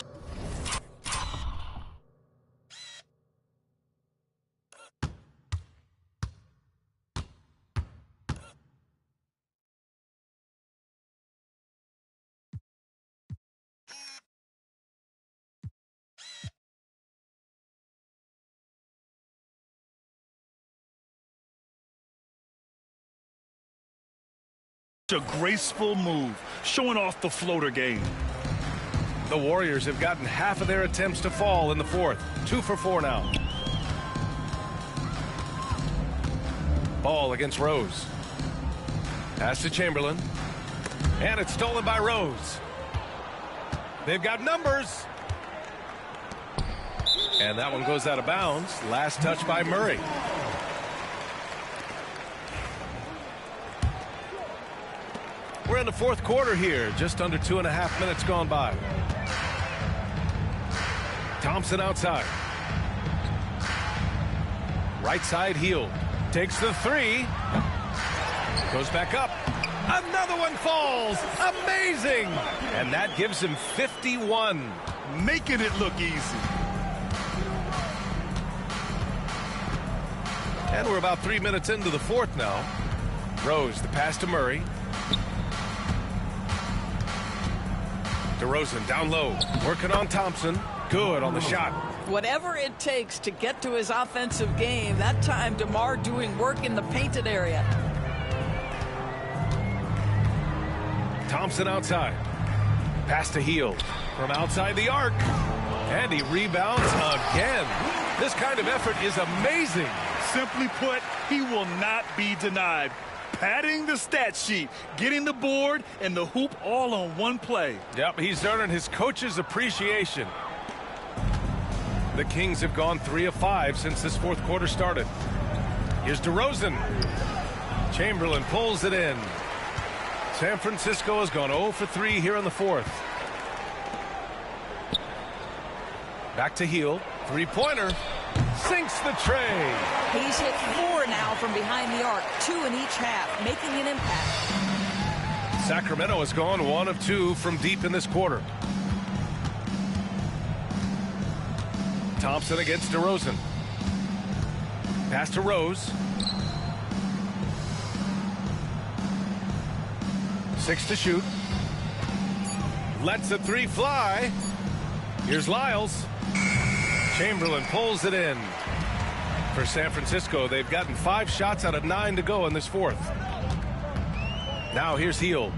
a graceful move, showing off the floater game. The Warriors have gotten half of their attempts to fall in the fourth. 2 for 4 now. Ball against Rose. Pass to Chamberlain. And it's stolen by Rose. They've got numbers. And that one goes out of bounds. Last touch by Murray. We're in the fourth quarter here. Just under 2.5 minutes gone by. Thompson outside. Right side Hield. Takes the three. Goes back up. Another one falls. Amazing. And that gives him 51. Making it look easy. And we're about 3 minutes into the fourth now. Rose, the pass to Murray. DeRozan down low, working on Thompson. Good on the shot. Whatever it takes to get to his offensive game. That time, DeMar doing work in the painted area. Thompson outside. Pass to Hield from outside the arc. And he rebounds again. This kind of effort is amazing. Simply put, he will not be denied. Padding the stat sheet, getting the board, and the hoop all on one play. Yep, he's earning his coach's appreciation. The Kings have gone 3 of 5 since this fourth quarter started. Here's DeRozan. Chamberlain pulls it in. San Francisco has gone 0 for 3 here in the fourth. Back to Hield. Three-pointer. Sinks the tray. He's hit 4 now from behind the arc, 2 in each half, making an impact. Sacramento has gone 1 of 2 from deep in this quarter. Thompson against DeRozan. Pass to Rose. 6 to shoot. Lets the three fly. Here's Lyles. Chamberlain pulls it in. For San Francisco, they've gotten 5 shots out of 9 to go in this fourth. Now here's Hield.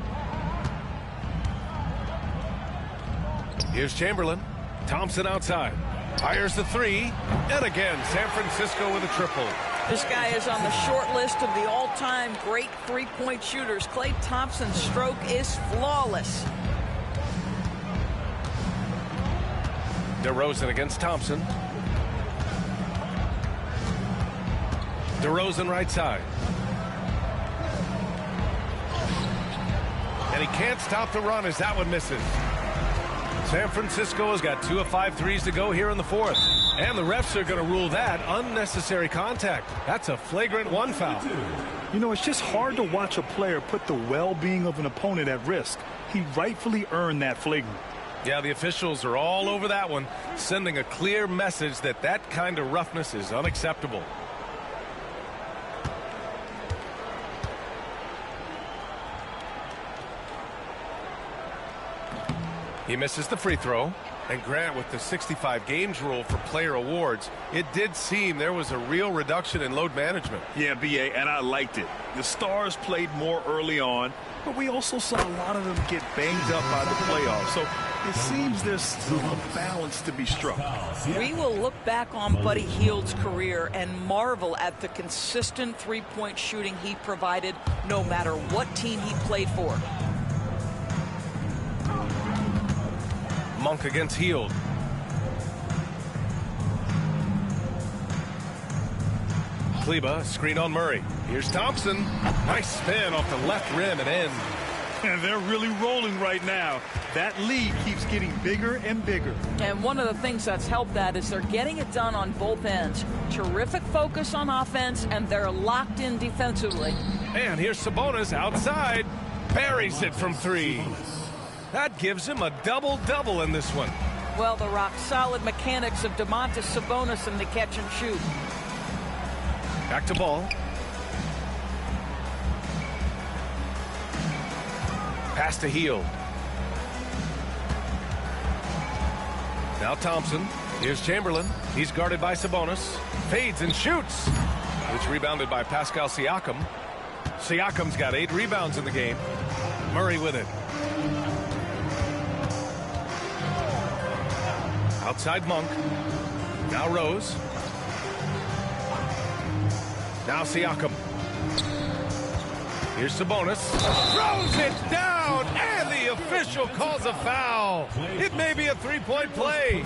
Here's Chamberlain. Thompson outside. Fires the three. And again, San Francisco with a triple. This guy is on the short list of the all-time great three-point shooters. Klay Thompson's stroke is flawless. DeRozan against Thompson. DeRozan right side. And he can't stop the run as that one misses. San Francisco has got 2 of 5 threes to go here in the fourth. And the refs are going to rule that unnecessary contact. That's a flagrant 1 foul. You know, it's just hard to watch a player put the well-being of an opponent at risk. He rightfully earned that flagrant. Yeah, the officials are all over that one, sending a clear message that that kind of roughness is unacceptable. He misses the free throw. And Grant, with the 65 games rule for player awards, it did seem there was a real reduction in load management. Yeah, BA, and I liked it. The stars played more early on, but we also saw a lot of them get banged up by the playoffs. So it seems there's still a balance to be struck. We will look back on Buddy Hield's career and marvel at the consistent three-point shooting he provided no matter what team he played for. Monk against Hield. Kleba, screen on Murray. Here's Thompson. Nice spin off the left rim and in. And they're really rolling right now. That lead keeps getting bigger and bigger. And one of the things that's helped that is they're getting it done on both ends. Terrific focus on offense, and they're locked in defensively. And here's Sabonis outside. Buries it from three. That gives him a double-double in this one. Well, the rock-solid mechanics of Domantas Sabonis in the catch and shoot. Back to ball. Pass to Hield. Now Thompson. Here's Chamberlain. He's guarded by Sabonis. Fades and shoots. It's rebounded by Pascal Sieakem. Siakam's got 8 rebounds in the game. Murray with it. Outside Monk. Now Rose. Now Siakam. Here's Sabonis. Throws it down, and the official calls a foul. It may be a three-point play.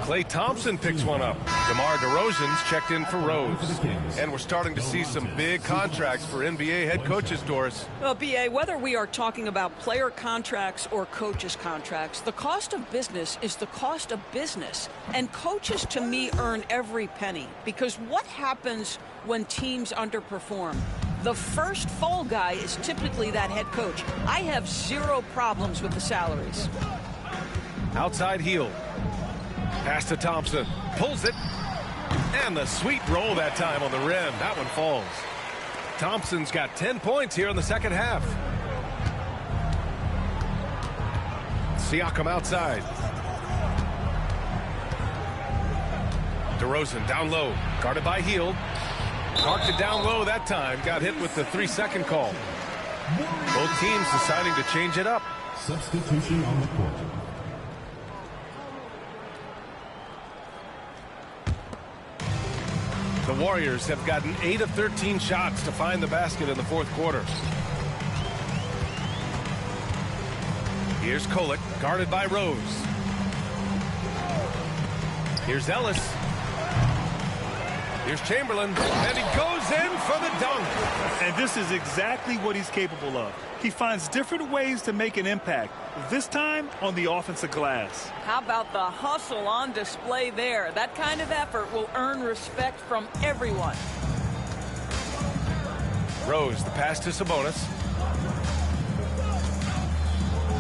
Klay Thompson picks one up. DeMar DeRozan's checked in for Rose. And we're starting to see some big contracts for NBA head coaches, Doris. Well, BA, whether we are talking about player contracts or coaches' contracts, the cost of business is the cost of business. And coaches, to me, earn every penny. Because what happens when teams underperform? The first fall guy is typically that head coach. I have zero problems with the salaries. Outside Hield. Pass to Thompson. Pulls it. And the sweet roll that time on the rim. That one falls. Thompson's got 10 points here in the second half. Siakam outside. DeRozan down low. Guarded by Hield. Marked it down low that time. Got hit with the 3-second call. Both teams deciding to change it up. Substitution on the court. The Warriors have gotten 8 of 13 shots to find the basket in the fourth quarter. Here's Kolek, guarded by Rose. Here's Ellis. Here's Chamberlain, and he goes in for the dunk. And this is exactly what he's capable of. He finds different ways to make an impact, this time on the offensive glass. How about the hustle on display there? That kind of effort will earn respect from everyone. Rose, the pass to Sabonis.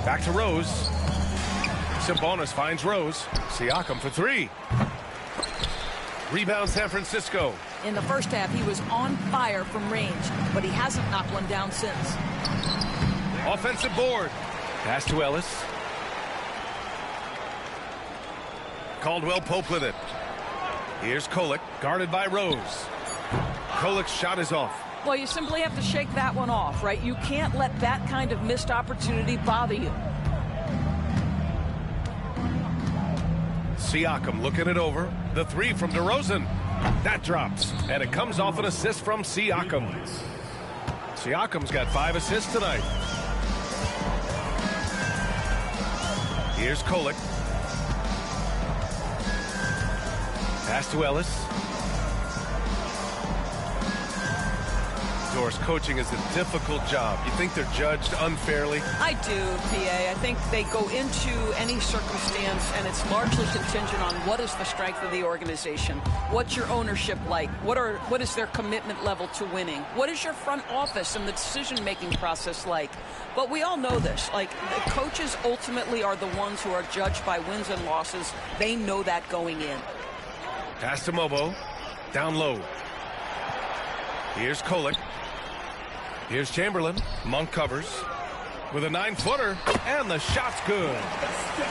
Back to Rose. Sabonis finds Rose. Siakam for 3. Rebound San Francisco. In the first half, he was on fire from range, but he hasn't knocked one down since. Offensive board. Pass to Ellis. Caldwell Pope with it. Here's Kolek, guarded by Rose. Kolek's shot is off. Well, you simply have to shake that one off, right? You can't let that kind of missed opportunity bother you. Siakam looking it over. The 3 from DeRozan. That drops. And it comes off an assist from Siakam. Siakam's got 5 assists tonight. Here's Kolek. Pass to Ellis. Doris, coaching is a difficult job. You think they're judged unfairly? I do, PA. I think they go into any circumstance, and it's largely contingent on what is the strength of the organization. What's your ownership like? What is their commitment level to winning? What is your front office and the decision-making process like? But we all know this. Like, the coaches ultimately are the ones who are judged by wins and losses. They know that going in. Pass to Mobo. Down low. Here's Kolek. Here's Chamberlain. Monk covers. with a 9-footer, and the shot's good.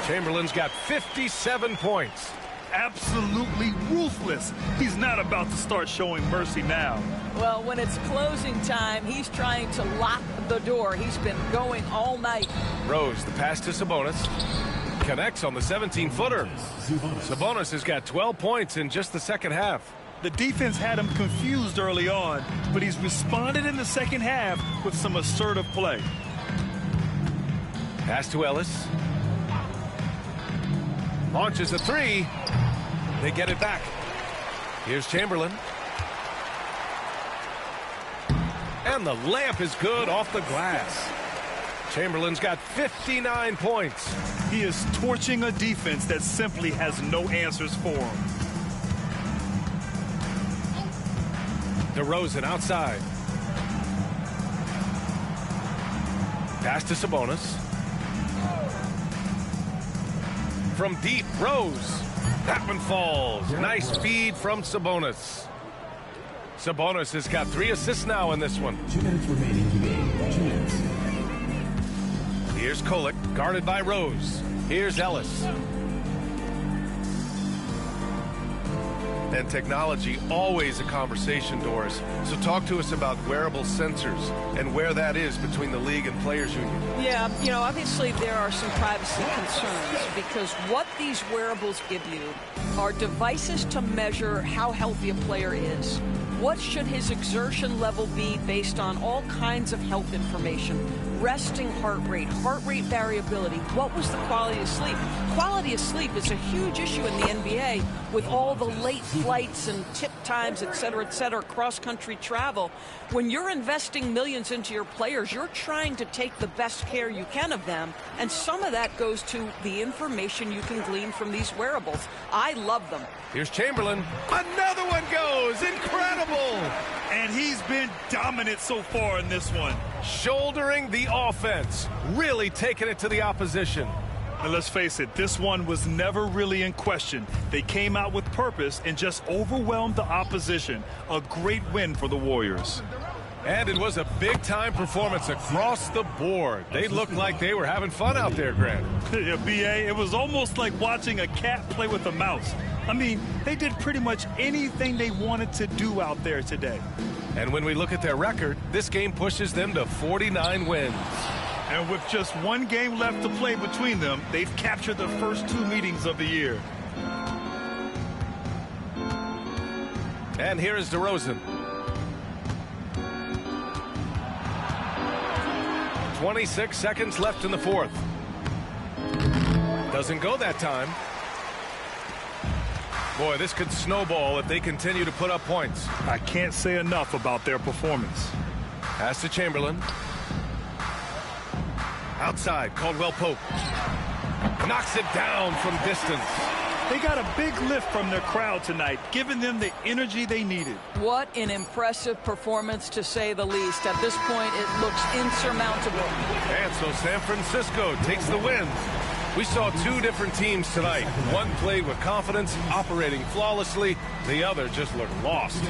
Chamberlain's got 57 points. Absolutely ruthless. He's not about to start showing mercy now. Well, when it's closing time, he's trying to lock the door. He's been going all night. Rose, the pass to Sabonis. Connects on the 17-footer. Sabonis has got 12 points in just the second half. The defense had him confused early on, but he's responded in the second half with some assertive play. Pass to Ellis. Launches a three. They get it back. Here's Chamberlain. And the lamp is good off the glass. Chamberlain's got 59 points. He is torching a defense that simply has no answers for him. DeRozan outside. Pass to Sabonis. From deep, Rose. That one falls. Nice feed from Sabonis. Sabonis has got 3 assists now in this one. 2 minutes remaining in the game. 2 minutes. Here's Kolek, guarded by Rose. Here's Ellis. And technology, always a conversation, Doris. So talk to us about wearable sensors and where that is between the league and players union. Yeah, you know, obviously there are some privacy concerns because what these wearables give you are devices to measure how healthy a player is. What should his exertion level be based on all kinds of health information? Resting heart rate variability. What was the quality of sleep? Quality of sleep is a huge issue in the NBA with all the late flights and tip times, et cetera, cross-country travel. When you're investing millions into your players, you're trying to take the best care you can of them, and some of that goes to the information you can glean from these wearables. I love them. Here's Chamberlain. Another one goes. Incredible. And he's been dominant so far in this one. Shouldering the offense. Really taking it to the opposition. And let's face it, this one was never really in question. They came out with purpose and just overwhelmed the opposition. A great win for the Warriors. And it was a big-time performance across the board. They looked like they were having fun out there, Grant. Yeah, B.A., it was almost like watching a cat play with a mouse. I mean, they did pretty much anything they wanted to do out there today. And when we look at their record, this game pushes them to 49 wins. And with just one game left to play between them, they've captured the first 2 meetings of the year. And here is DeRozan. 26 seconds left in the fourth. Doesn't go that time. Boy, this could snowball if they continue to put up points. I can't say enough about their performance. Pass to Chamberlain. Outside, Caldwell Pope. Knocks it down from distance. They got a big lift from their crowd tonight, giving them the energy they needed. What an impressive performance, to say the least. At this point, it looks insurmountable. And so San Francisco takes the win. We saw 2 different teams tonight. One played with confidence, operating flawlessly. The other just looked lost.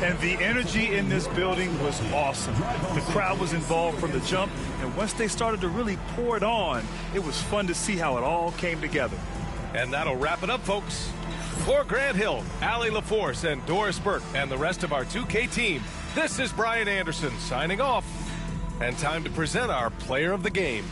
And the energy in this building was awesome. The crowd was involved from the jump, and once they started to really pour it on, it was fun to see how it all came together. And that'll wrap it up, folks. For Grant Hill, Allie LaForce, and Doris Burke, and the rest of our 2K team, this is Brian Anderson signing off. And time to present our player of the game.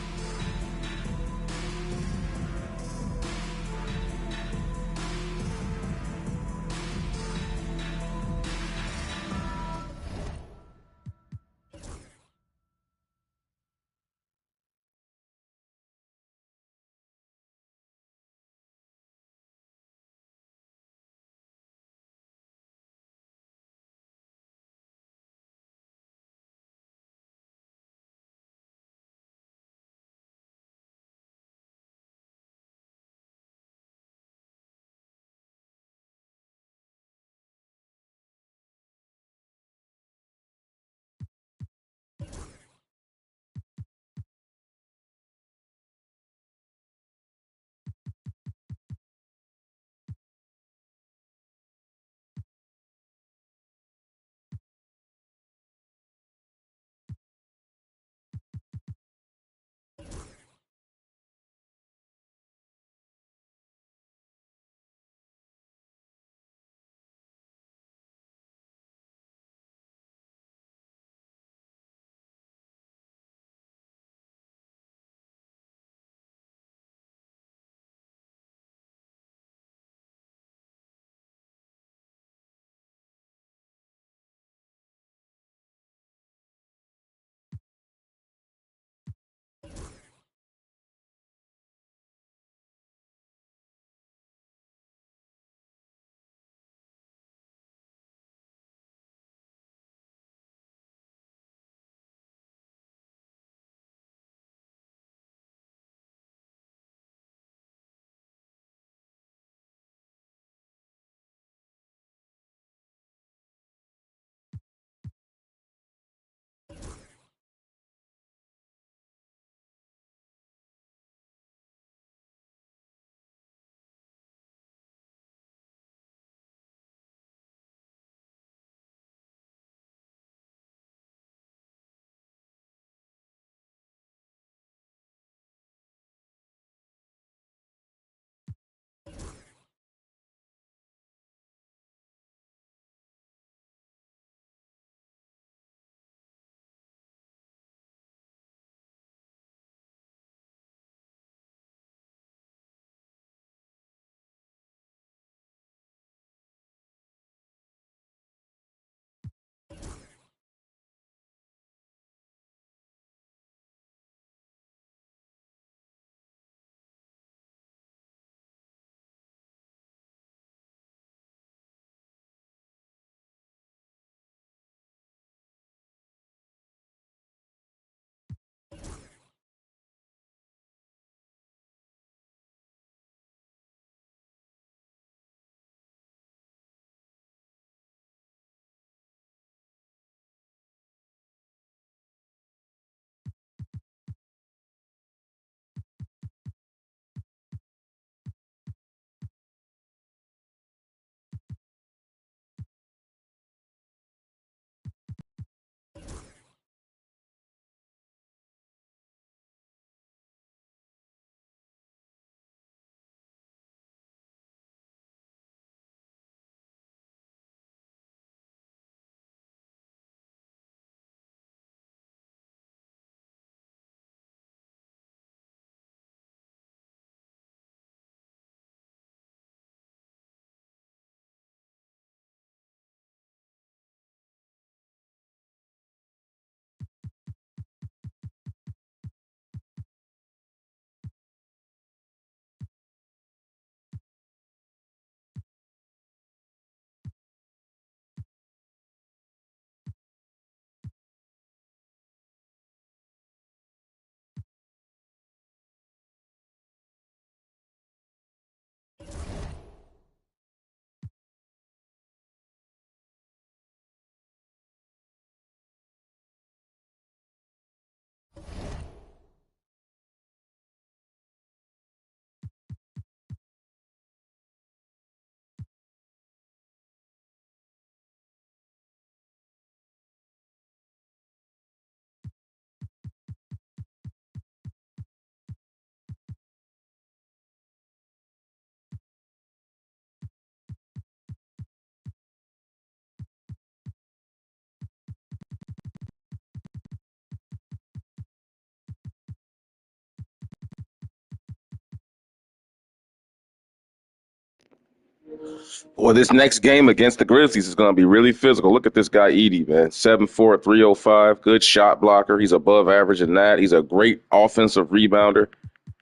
Well, this next game against the Grizzlies is going to be really physical. Look at this guy, Edey, man. 7'4", 305, good shot blocker. He's above average in that. He's a great offensive rebounder.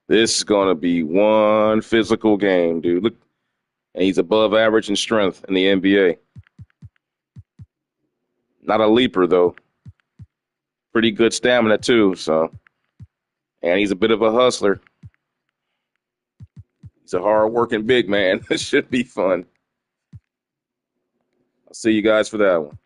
This is going to be one physical game, dude. Look, and he's above average in strength in the NBA. Not a leaper, though. Pretty good stamina, too, so. And he's a bit of a hustler. He's a hard-working big man. It should be fun. I'll see you guys for that one.